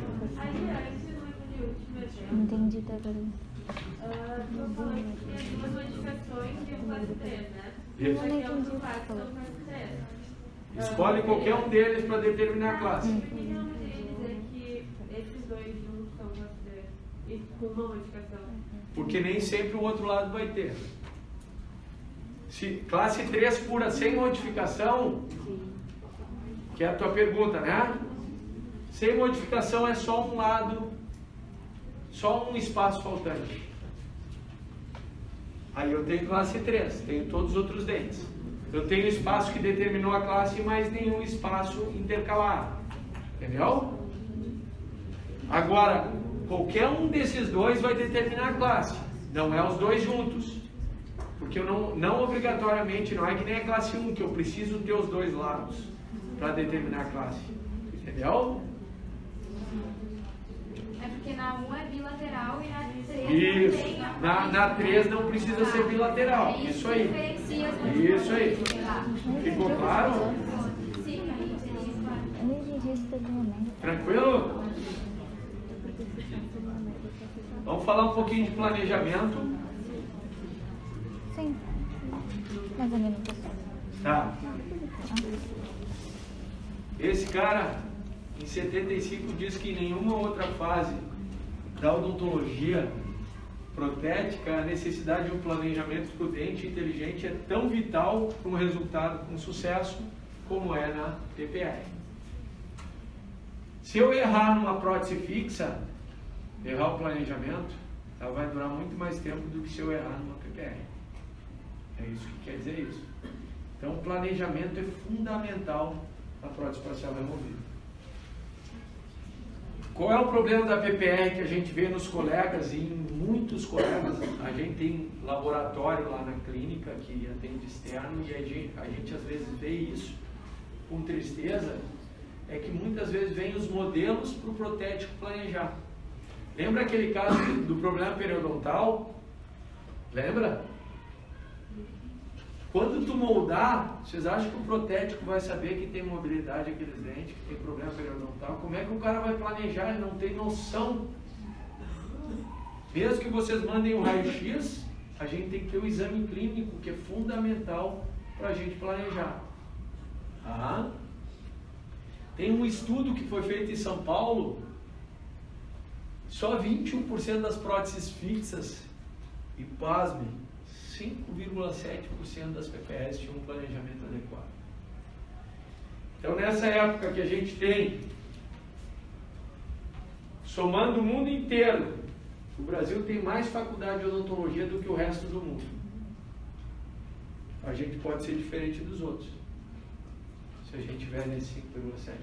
antes no último exemplo, Entendi, tá agora. tu falou que tinha 2 modificações e um classe 3, né? Isso. Aqui é outro classe, então classe 3. Escolhe qualquer um deles para determinar a classe. Por que não poderia dizer que esses 2 juntos são classe 3 e com uma modificação? Porque nem sempre o outro lado vai ter. Se classe 3 pura sem modificação, que é a tua pergunta, né? Sem modificação é só um lado, só um espaço faltante. Aí eu tenho classe 3, tenho todos os outros dentes. Eu tenho espaço que determinou a classe, mas nenhum espaço intercalado. Entendeu? Agora, qualquer um desses 2 vai determinar a classe. Não é os 2 juntos. Porque eu não obrigatoriamente, não é que nem a classe 1, que eu preciso ter os 2 lados para determinar a classe. Entendeu? É porque na 1 é bilateral e na 3 Isso. não tem. Na 3 não precisa ser bilateral. É Isso aí. diferencia as Isso aí. modificações, sei lá. Ficou claro? Sim, aí entendi. Eu não entendi isso também. Tranquilo? Vamos falar um pouquinho de planejamento. Sim. Mais ou menos assim. Tá. Esse cara, em 75, diz que em nenhuma outra fase da odontologia protética a necessidade de um planejamento prudente e inteligente é tão vital para um resultado com sucesso como é na PPR. Se eu errar numa prótese fixa, errar o planejamento, ela vai durar muito mais tempo do que se eu errar numa PPR. É isso que quer dizer isso. Então, o planejamento é fundamental na prótese parcial removida. Qual é o problema da PPR que a gente vê nos colegas e em muitos colegas? A gente tem laboratório lá na clínica que atende externo e a gente às vezes vê isso com tristeza, é que muitas vezes vem os modelos para o protético planejar. Lembra aquele caso do problema periodontal? Lembra? Quando tu moldar, vocês acham que o protético vai saber que tem mobilidade aqueles dentes, que tem problema periodontal? Como é que o cara vai planejar? Ele não tem noção. Mesmo que vocês mandem um raio-x, a gente tem que ter o exame clínico, que é fundamental para a gente planejar. Ah. Tem um estudo que foi feito em São Paulo, só 21% das próteses fixas, e pasme, 5,7% das PPS tinham um planejamento adequado. Então, nessa época que a gente tem, somando o mundo inteiro, o Brasil tem mais faculdade de odontologia do que o resto do mundo. A gente pode ser diferente dos outros, se a gente tiver nesse 5,7%.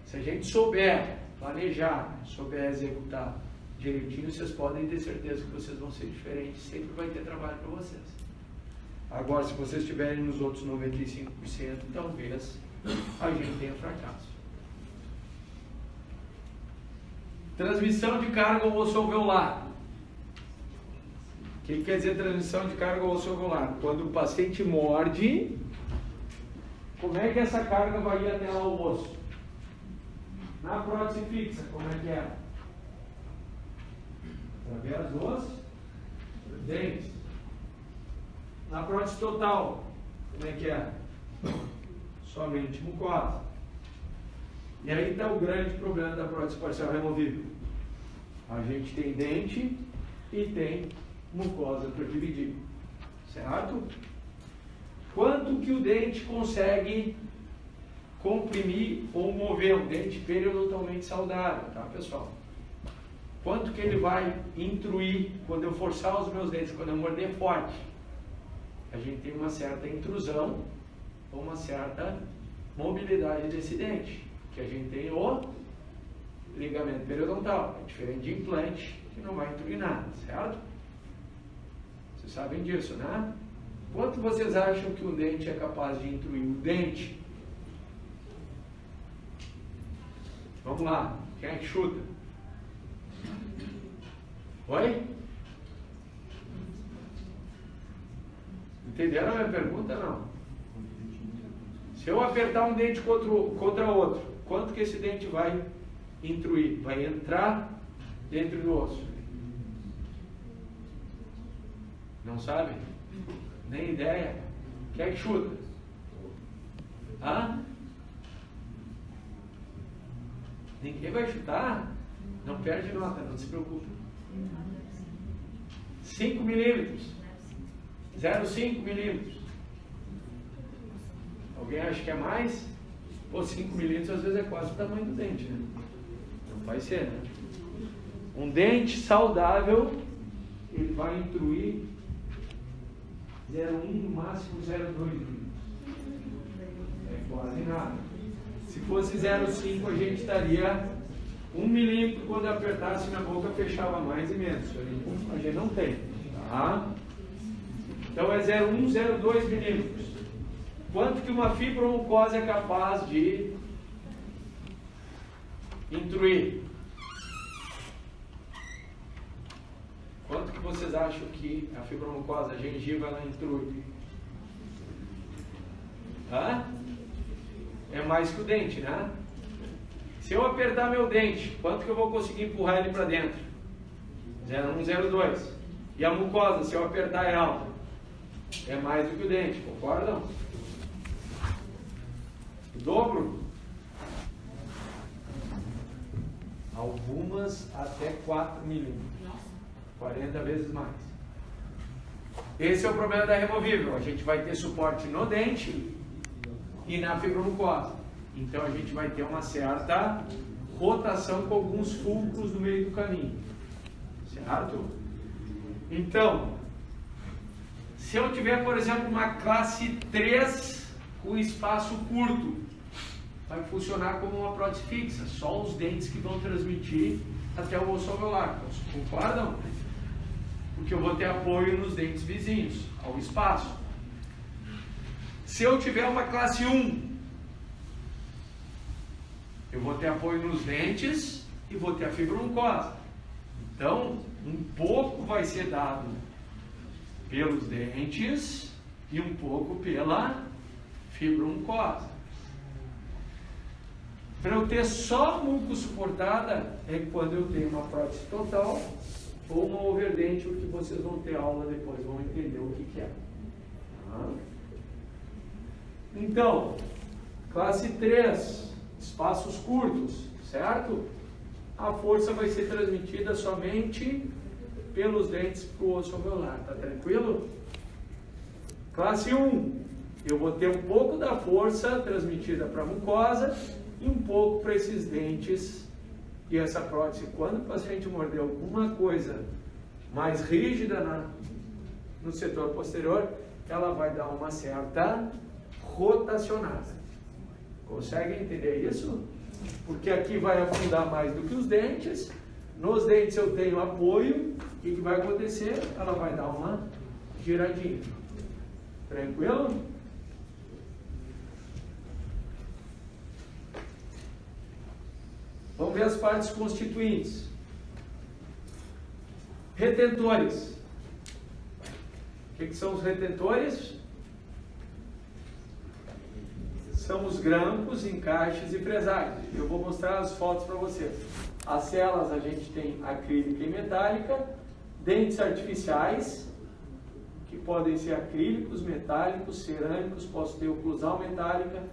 Se a gente souber planejar, souber executar direitinho, vocês podem ter certeza que vocês vão ser diferentes, sempre vai ter trabalho para vocês. Agora, se vocês estiverem nos outros 95%, talvez a gente tenha fracasso. Transmissão de carga ao osso alveolar. O que quer dizer transmissão de carga ao osso alveolar? Quando o paciente morde, como é que essa carga vai ir até lá ao osso? Na prótese fixa, como é que é? Através dos dentes. Na prótese total, como é que é? Somente mucosa. E aí está o grande problema da prótese parcial removível. A gente tem dente e tem mucosa para dividir. Certo? Quanto que o dente consegue comprimir ou mover um dente periodontalmente saudável, tá, pessoal? quanto que ele vai intruir quando eu forçar os meus dentes, quando eu morder forte. A gente tem uma certa intrusão ou uma certa mobilidade desse dente, que a gente tem o ligamento periodontal, é diferente de implante, que não vai intruir nada, certo? Vocês sabem disso, né? Quanto vocês acham que um dente é capaz de intruir? O dente. Vamos lá, quem é que chuta? Oi? Entenderam a minha pergunta? Não. Se eu apertar um dente contra outro, quanto que esse dente vai intruir? Vai entrar dentro do osso? Não sabe? Nem ideia? Quem é que chuta? Hã? Ninguém vai chutar? Não perde nota, não se preocupe. 5 milímetros. 0,5 milímetros. Alguém acha que é mais? Pô, 5 milímetros às vezes é quase o tamanho do dente, né? Não vai ser, né? Um dente saudável, ele vai intruir 0,1, no máximo 0,2 milímetros. É quase nada. Se fosse 0,5, a gente estaria 1 milímetro, quando apertasse na boca, fechava mais e menos. A gente não tem. Tá? Então é 0,1, 0,2 milímetros. Quanto que uma fibromucosa é capaz de intruir? Quanto que vocês acham que a fibromucosa, a gengiva, ela intrui? Hã? É mais que o dente, né? Se eu apertar meu dente, quanto que eu vou conseguir empurrar ele para dentro? 0,1, 0,2. E a mucosa, se eu apertar ela, é mais do que o dente, concordam? O dobro? Algumas até 4 milímetros. 40 vezes mais. Esse é o problema da removível. A gente vai ter suporte no dente e na fibromucosa. Então a gente vai ter uma certa rotação com alguns fulcros no meio do caminho. Certo? Então, se eu tiver, por exemplo, uma classe 3 com espaço curto, vai funcionar como uma prótese fixa. Só os dentes que vão transmitir até o osso alveolar. Concordam? Porque eu vou ter apoio nos dentes vizinhos, ao espaço. Se eu tiver uma classe 1, eu vou ter apoio nos dentes e vou ter a fibromucosa. Então, um pouco vai ser dado pelos dentes e um pouco pela fibromucosa. Para eu ter só muco suportada é quando eu tenho uma prótese total ou uma overdente, o que vocês vão ter aula depois, vão entender o que é. Então, classe 3, espaços curtos, certo? A força vai ser transmitida somente pelos dentes para o osso alveolar, tá tranquilo? Classe 1, eu vou ter um pouco da força transmitida para a mucosa e um pouco para esses dentes e essa prótese. Quando o paciente morder alguma coisa mais rígida no setor posterior, ela vai dar uma certa rotacionada. Conseguem entender isso? Porque aqui vai afundar mais do que os dentes. Nos dentes eu tenho apoio. O que vai acontecer? Ela vai dar uma giradinha. Tranquilo? Vamos ver as partes constituintes. Retentores. O que são os retentores? São os grampos, encaixes e presários. Eu vou mostrar as fotos para vocês. As celas a gente tem acrílica e metálica, dentes artificiais, que podem ser acrílicos, metálicos, cerâmicos, posso ter oclusal metálica,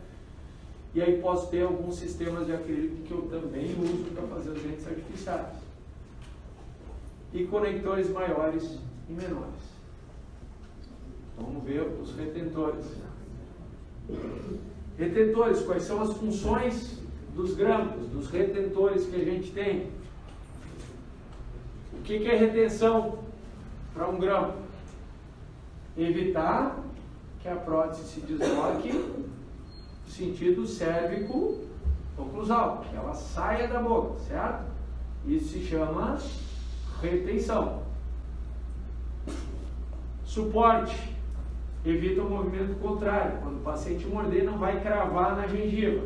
e aí posso ter alguns sistemas de acrílico que eu também uso para fazer os dentes artificiais. E conectores maiores e menores. Vamos ver os retentores. Retentores, quais são as funções dos grampos, dos retentores que a gente tem? O que é retenção para um grampo? Evitar que a prótese se desloque no sentido cérvico-oclusal, que ela saia da boca, certo? Isso se chama retenção. Suporte. Evita o movimento contrário. Quando o paciente morder, não vai cravar na gengiva.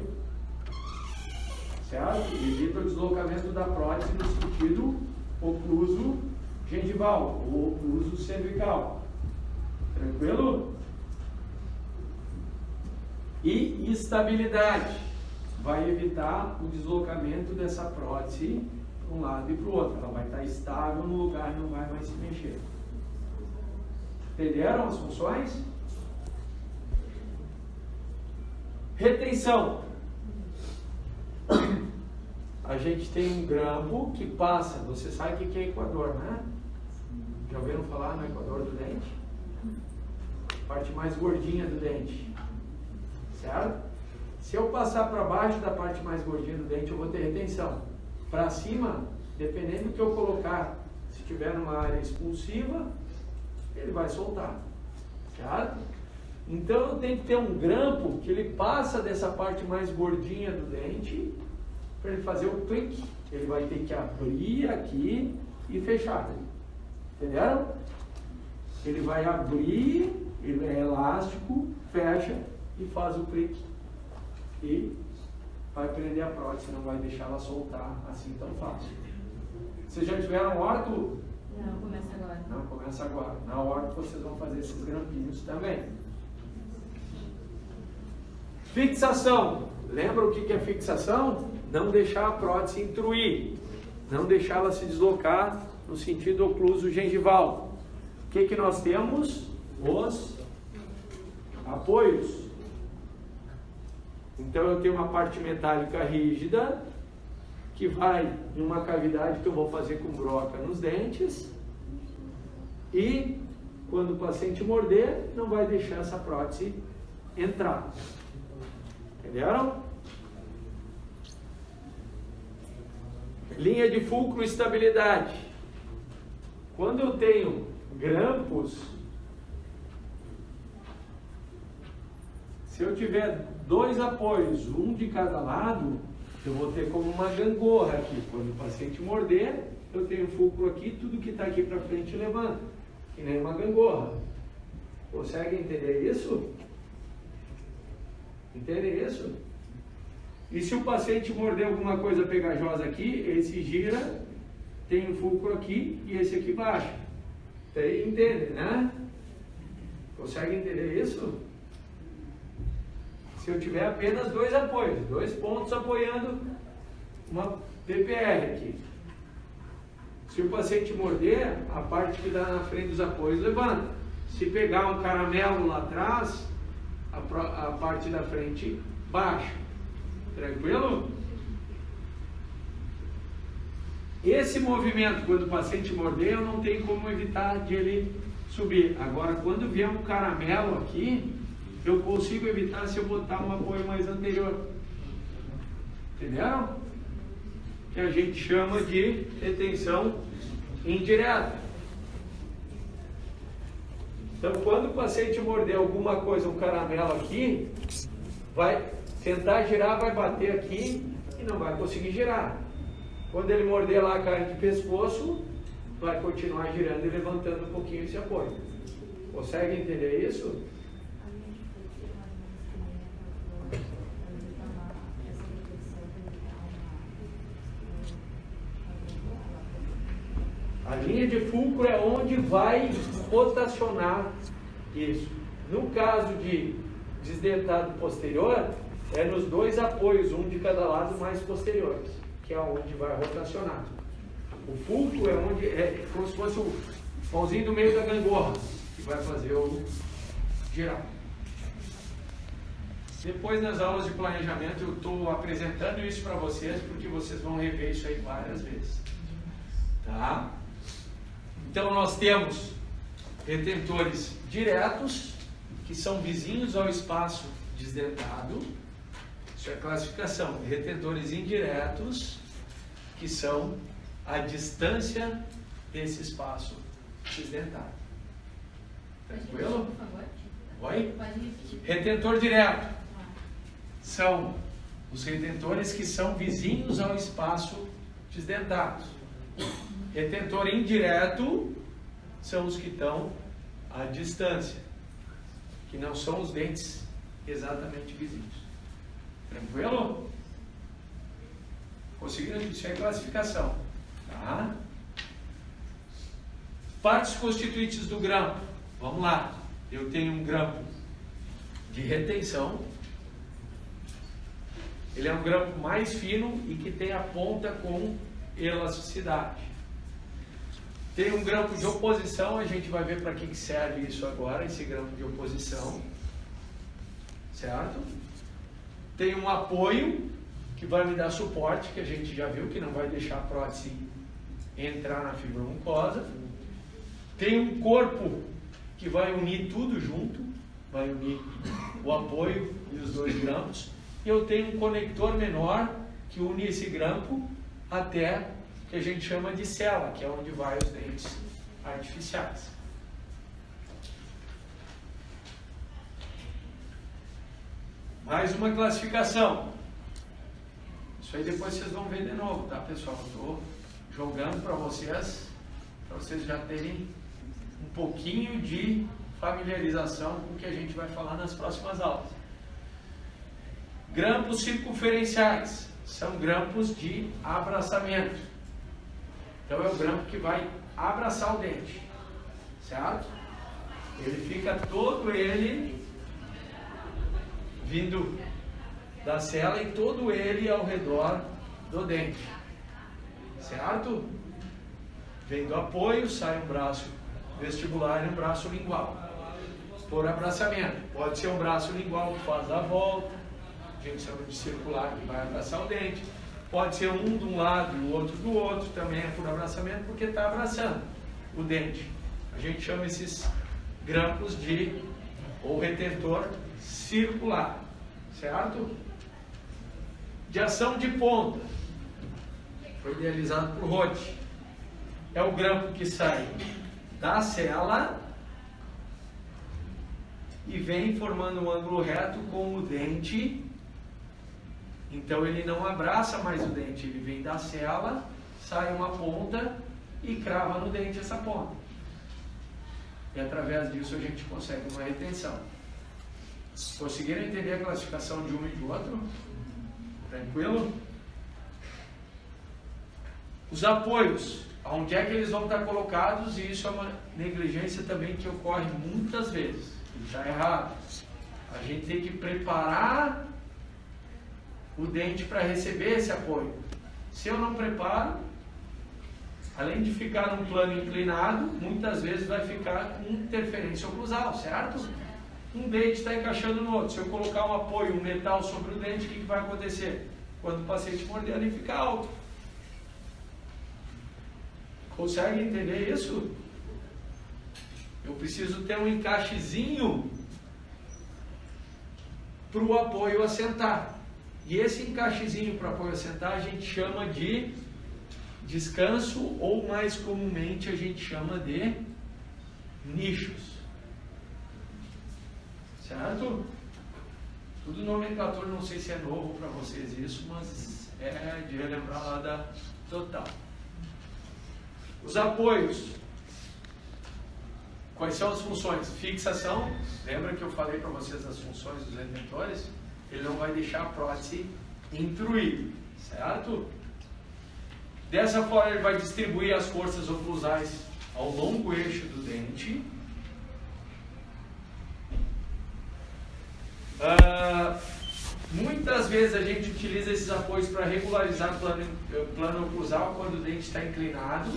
Certo? Evita o deslocamento da prótese no sentido ocluso gengival ou ocluso cervical. Tranquilo? E estabilidade. Vai evitar o deslocamento dessa prótese para um lado e para o outro. Ela vai estar estável no lugar e não vai mais se mexer. Entenderam as funções? Retenção. A gente tem um grampo que passa. Você sabe o que é equador, né? Já ouviram falar no equador do dente? Parte mais gordinha do dente. Certo? Se eu passar para baixo da parte mais gordinha do dente, eu vou ter retenção. Para cima, dependendo do que eu colocar, se tiver numa área expulsiva, ele vai soltar. Certo? Então eu tenho que ter um grampo que ele passa dessa parte mais gordinha do dente para ele fazer o clique. Ele vai ter que abrir aqui e fechar. Entenderam? Ele vai abrir, ele é elástico, fecha e faz o clique. E vai prender a prótese, não vai deixar ela soltar assim tão fácil. Vocês já tiveram orto? Não, começa agora. Não, começa agora. Na orto vocês vão fazer esses grampinhos também. Fixação. Lembra o que é fixação? Não deixar a prótese intruir. Não deixar ela se deslocar no sentido ocluso gengival. O que nós temos? Os apoios. Então eu tenho uma parte metálica rígida que vai numa cavidade que eu vou fazer com broca nos dentes e quando o paciente morder, não vai deixar essa prótese entrar. Entenderam? Linha de fulcro e estabilidade. Quando eu tenho grampos, se eu tiver 2 apoios, um de cada lado, eu vou ter como uma gangorra aqui. Quando o paciente morder, eu tenho fulcro aqui, tudo que está aqui para frente levanta, que nem uma gangorra. Conseguem entender isso? Entendem isso? E se o paciente morder alguma coisa pegajosa aqui, esse gira, tem um fulcro aqui e esse aqui baixa. Entendem, né? Conseguem entender isso? Se eu tiver apenas 2 apoios, 2 pontos apoiando uma PPR aqui. Se o paciente morder, a parte que dá na frente dos apoios levanta. Se pegar um caramelo lá atrás, a parte da frente baixa. Tranquilo? Esse movimento, quando o paciente morder, eu não tenho como evitar de ele subir. Agora, quando vier um caramelo aqui, eu consigo evitar se eu botar um apoio mais anterior. Entenderam? Que a gente chama de retenção indireta. Então, quando o paciente morder alguma coisa, um caramelo aqui, vai tentar girar, vai bater aqui e não vai conseguir girar. Quando ele morder lá a carne de pescoço, vai continuar girando e levantando um pouquinho esse apoio. Consegue entender isso? A linha de fulcro é onde vai rotacionar isso. No caso de desdentado posterior, é nos 2 apoios, um de cada lado mais posteriores, que é onde vai rotacionar. O fulcro é onde é como se fosse o pãozinho do meio da gangorra, que vai fazer o girar. Depois nas aulas de planejamento eu estou apresentando isso para vocês, porque vocês vão rever isso aí várias vezes. Tá? Então nós temos retentores diretos, que são vizinhos ao espaço desdentado. Isso é classificação. Retentores indiretos, que são a distância desse espaço desdentado. Pode repetir, Tranquilo? por favor? Oi? Pode repetir. Retentor direto são os retentores que são vizinhos ao espaço desdentado. Retentor indireto são os que estão à distância, que não são os dentes exatamente vizinhos. Tranquilo? Conseguiram? Isso é classificação. Tá? Partes constituintes do grampo. Vamos lá. Eu tenho um grampo de retenção. Ele é um grampo mais fino e que tem a ponta com elasticidade. Tem um grampo de oposição, a gente vai ver para que serve isso agora, esse grampo de oposição. Certo? Tem um apoio que vai me dar suporte, que a gente já viu, que não vai deixar a prótese entrar na fibra mucosa. Tem um corpo que vai unir tudo junto, vai unir o apoio e os dois grampos. E eu tenho um conector menor que une esse grampo até o que a gente chama de cela, que é onde vai os dentes artificiais. Mais uma classificação. Isso aí depois vocês vão ver de novo, tá, pessoal? Eu estou jogando para vocês já terem um pouquinho de familiarização com o que a gente vai falar nas próximas aulas. Grampos circunferenciais são grampos de abraçamento. Então é o grampo que vai abraçar o dente, certo? Ele fica todo ele vindo da cela e todo ele ao redor do dente, certo? Vem do apoio, sai um braço vestibular e um braço lingual. Por abraçamento, pode ser um braço lingual que faz a volta, a gente chama de circular, que vai abraçar o dente. Pode ser um de um lado e o outro do outro, também é por abraçamento, porque está abraçando o dente. A gente chama esses grampos de, ou retentor circular, certo? De ação de ponta, foi idealizado por Roth. É o grampo que sai da cela e vem formando um ângulo reto com o dente. Então ele não abraça mais o dente, ele vem da cela, sai uma ponta e crava no dente essa ponta. E através disso a gente consegue uma retenção. Conseguiram entender a classificação de um e do outro? Tranquilo? Os apoios, onde é que eles vão estar colocados? E isso é uma negligência também que ocorre muitas vezes. Está errado. A gente tem que preparar o dente para receber esse apoio. Se eu não preparo, além de ficar num plano inclinado, muitas vezes vai ficar com interferência oclusal, certo? Um dente está encaixando no outro. Se eu colocar um apoio, um metal sobre o dente, o que vai acontecer? Quando o paciente morder, ele fica alto. Consegue entender isso? Eu preciso ter um encaixezinho para o apoio assentar. E esse encaixezinho para o apoio assentar a gente chama de descanso, ou mais comumente a gente chama de nichos. Certo? Tudo nomenclatura, não sei se é novo para vocês isso, mas é de relembrar lá da total. Os apoios. Quais são as funções? Fixação. Lembra que eu falei para vocês as funções dos retentores? Ele não vai deixar a prótese intruir, certo? Dessa forma ele vai distribuir as forças oclusais ao longo eixo do dente. Muitas vezes a gente utiliza esses apoios para regularizar o plano oclusal quando o dente está inclinado.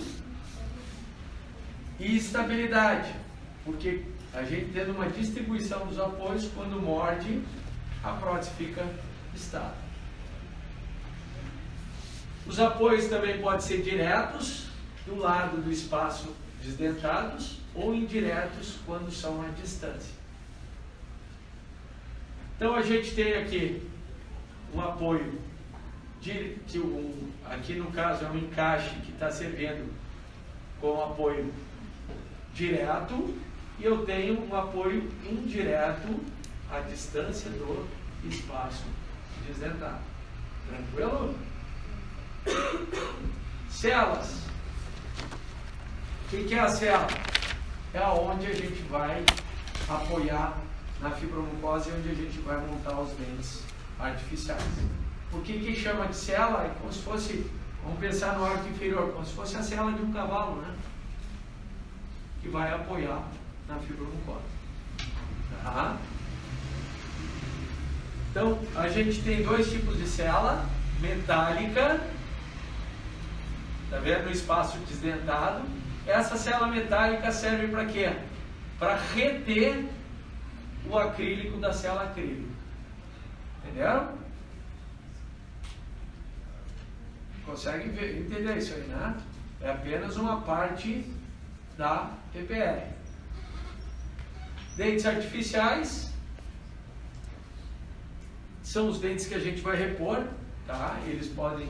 E estabilidade, porque a gente tendo uma distribuição dos apoios, quando morde, a prótese fica estável. Os apoios também podem ser diretos, do lado do espaço desdentados, ou indiretos, quando são à distância. Então a gente tem aqui um apoio, aqui no caso é um encaixe que está servindo com apoio direto e eu tenho um apoio indireto à distância do espaço desdentado. Tranquilo? Celas. O que é a cela? É onde a gente vai apoiar na fibromucosa e onde a gente vai montar os dentes artificiais. Por que chama de cela? É como se fosse, vamos pensar no arco inferior, como se fosse a cela de um cavalo, né? Que vai apoiar na fibromucosa. Tá? Então, a gente tem dois tipos de cela: metálica, tá vendo? No espaço desdentado. Essa cela metálica serve para quê? Para reter o acrílico da cela acrílica. Entenderam? Consegue entender isso aí, né? É apenas uma parte da PPR. Dentes artificiais são os dentes que a gente vai repor, tá? Eles podem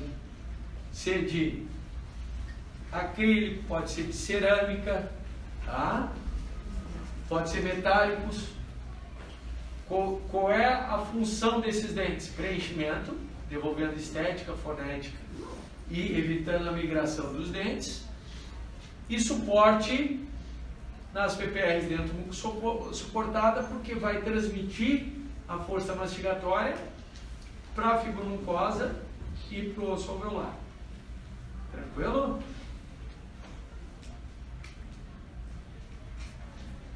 ser de acrílico, pode ser de cerâmica, tá? Pode ser metálicos. Qual é a função desses dentes? Preenchimento, devolvendo estética, fonética e evitando a migração dos dentes. E suporte nas PPRs dentro suportada, porque vai transmitir a força mastigatória para a fibromucosa e para o osso alveolar. Tranquilo?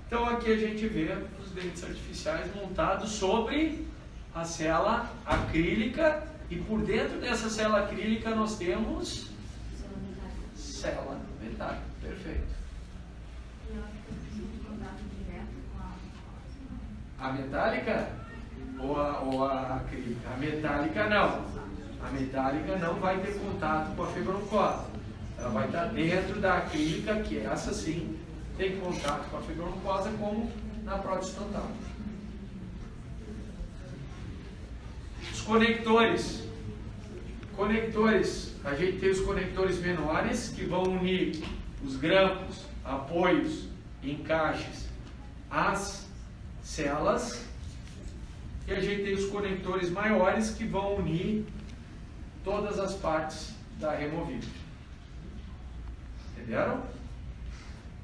Então aqui a gente vê os dentes artificiais montados sobre a cela acrílica e por dentro dessa cela acrílica nós temos cela metálica. Perfeito. A metálica ou a acrílica? A metálica não. A metálica não vai ter contato com a fibromucosa. Ela vai estar dentro da acrílica, que essa sim tem contato com a fibromucosa, como na prótese frontal. Os conectores. Conectores, a gente tem os conectores menores que vão unir os grampos, apoios, encaixes às celas, e a gente tem os conectores maiores que vão unir todas as partes da removível. Entenderam?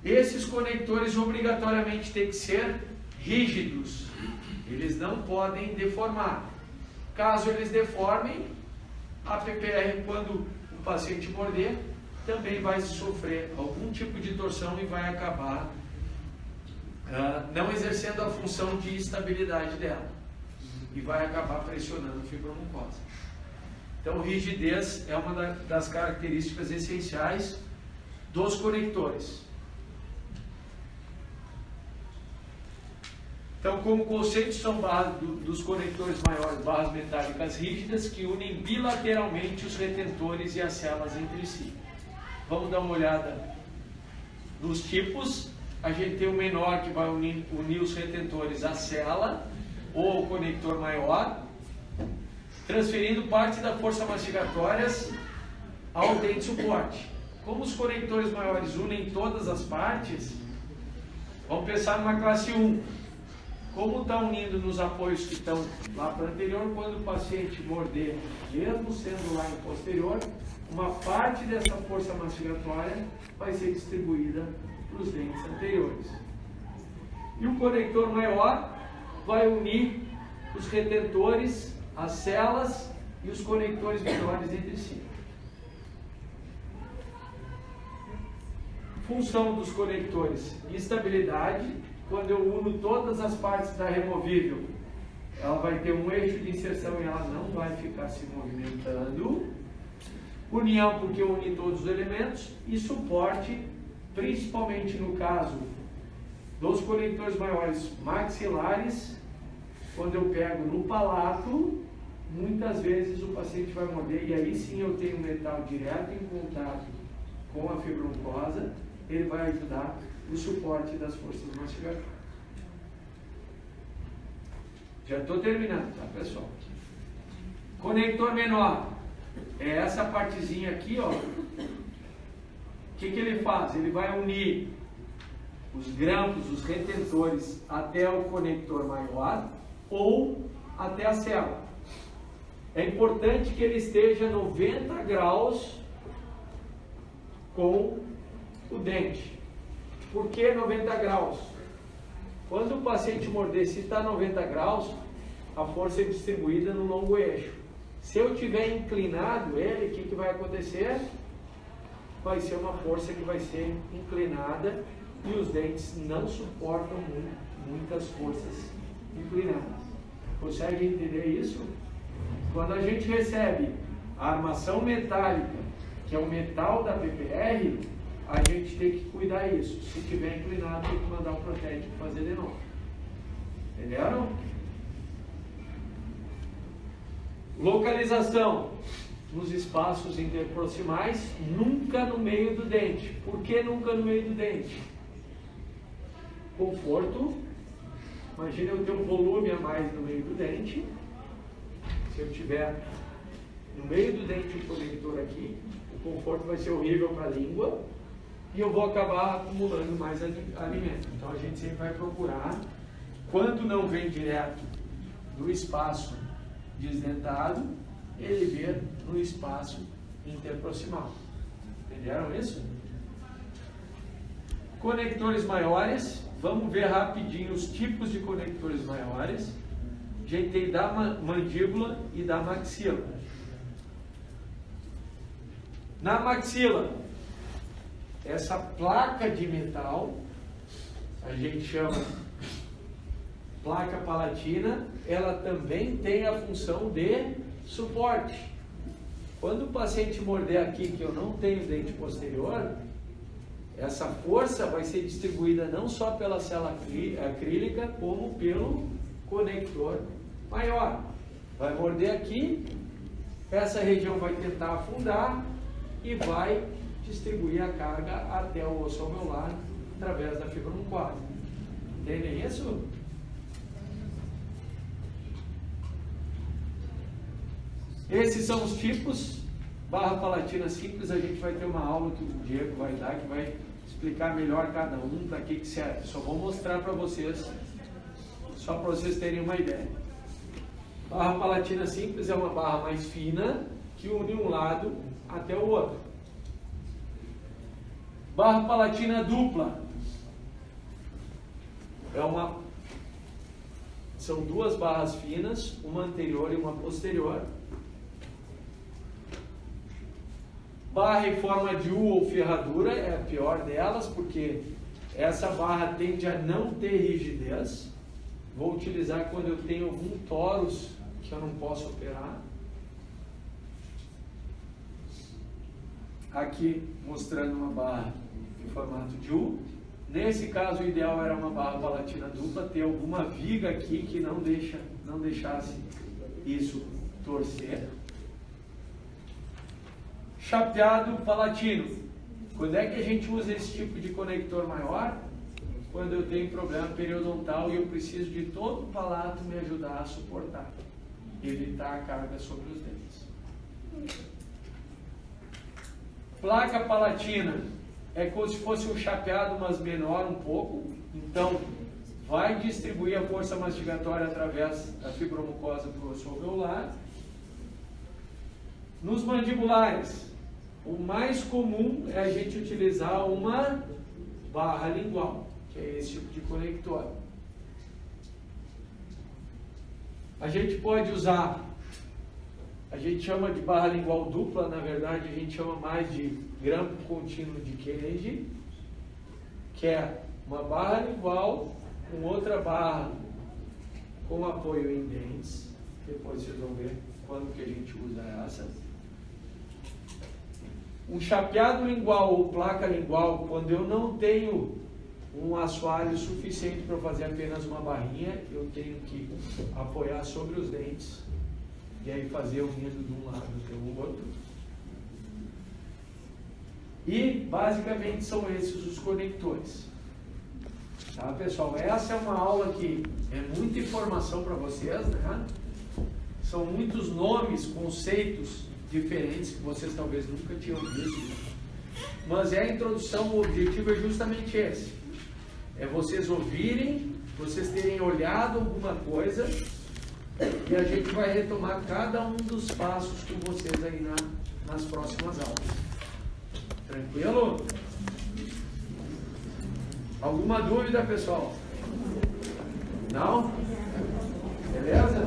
Esses conectores obrigatoriamente têm que ser rígidos, eles não podem deformar. Caso eles deformem, a PPR, quando o paciente morder, também vai sofrer algum tipo de torção e vai acabar não exercendo a função de estabilidade dela e vai acabar pressionando a fibromucosa. Então, rigidez é uma das características essenciais dos conectores. Então, como conceito, são dos conectores maiores, barras metálicas rígidas que unem bilateralmente os retentores e as celas entre si. Vamos dar uma olhada nos tipos. A gente tem o menor que vai unir os retentores à cela ou ao conector maior, transferindo parte da força mastigatória ao dente suporte. Como os conectores maiores unem todas as partes, vamos pensar numa classe 1. Como está unindo nos apoios que estão lá para o anterior, quando o paciente morder, mesmo sendo lá em posterior, uma parte dessa força mastigatória vai ser distribuída para os dentes anteriores. E o conector maior vai unir os retentores, as celas e os conectores menores entre si. Função dos conectores: estabilidade. Quando eu uno todas as partes da removível, ela vai ter um eixo de inserção e ela não vai ficar se movimentando. União, porque eu uni todos os elementos. E suporte, principalmente no caso dos conectores maiores maxilares, quando eu pego no palato, muitas vezes o paciente vai morder e aí sim eu tenho metal direto em contato com a fibromucosa, ele vai ajudar o suporte das forças mastigatórias. Já estou terminando, tá, pessoal? Conector menor é essa partezinha aqui, ó, que ele faz? Ele vai unir os grampos, os retentores, até o conector maior ou até a célula. É importante que ele esteja 90 graus com o dente. Por que 90 graus? Quando o paciente morder, se está 90 graus, a força é distribuída no longo eixo. Se eu tiver inclinado ele, o que vai acontecer? Vai ser uma força que vai ser inclinada e os dentes não suportam muitas forças inclinadas. Consegue entender isso? Quando a gente recebe a armação metálica, que é o metal da PPR, a gente tem que cuidar disso. Se tiver inclinado, tem que mandar o protético fazer de novo. Entenderam? Localização nos espaços interproximais, nunca no meio do dente. Por que nunca no meio do dente? Conforto. Imagina eu ter um volume a mais no meio do dente. Se eu tiver no meio do dente o conector aqui, o conforto vai ser horrível para a língua e eu vou acabar acumulando mais alimento. Então a gente sempre vai procurar, quando não vem direto do espaço desdentado, ele vir no espaço interproximal. Entenderam isso? Conectores maiores. Vamos ver rapidinho os tipos de conectores maiores. A gente tem da mandíbula e da maxila. Na maxila, essa placa de metal, a gente chama placa palatina, ela também tem a função de suporte. Quando o paciente morder aqui, que eu não tenho dente posterior, essa força vai ser distribuída não só pela célula acrílica, como pelo conector maior. Vai morder aqui, essa região vai tentar afundar e vai distribuir a carga até o osso alveolar através da fibromucosa. Entendem isso? Esses são os tipos. Barra palatina simples, a gente vai ter uma aula que o Diego vai dar, que vai explicar melhor cada um, para que serve. Só vou mostrar para vocês, só para vocês terem uma ideia. Barra palatina simples é uma barra mais fina, que une um lado até o outro. Barra palatina dupla são duas barras finas, uma anterior e uma posterior. Barra em forma de U ou ferradura é a pior delas, porque essa barra tende a não ter rigidez. Vou utilizar quando eu tenho algum torus que eu não posso operar. Aqui mostrando uma barra em formato de U. Nesse caso o ideal era uma barra palatina dupla, ter alguma viga aqui que não deixasse isso torcer. Chapeado palatino. Quando é que a gente usa esse tipo de conector maior? Quando eu tenho problema periodontal e eu preciso de todo o palato me ajudar a suportar, evitar a carga sobre os dentes. Placa palatina é como se fosse um chapeado, mas menor um pouco. Então, vai distribuir a força mastigatória através da fibromucosa para o osso alveolar. Nos mandibulares, o mais comum é a gente utilizar uma barra lingual, que é esse tipo de conector. A gente pode usar, a gente chama de barra lingual dupla, na verdade a gente chama mais de grampo contínuo de Kennedy, que é uma barra lingual com outra barra com apoio em dentes. Depois vocês vão ver quando que a gente usa essa. Um chapeado lingual ou placa lingual, quando eu não tenho um assoalho suficiente para fazer apenas uma barrinha, eu tenho que apoiar sobre os dentes e aí fazer unindo de um lado até o outro. E basicamente são esses os conectores. Tá, pessoal? Essa é uma aula que é muita informação para vocês, né? São muitos nomes, conceitos diferentes que vocês talvez nunca tinham visto mas é a introdução, o objetivo é justamente esse. É vocês ouvirem, vocês terem olhado alguma coisa, e a gente vai retomar cada um dos passos com vocês aí nas próximas aulas. Tranquilo? Alguma dúvida, pessoal? Não? Beleza?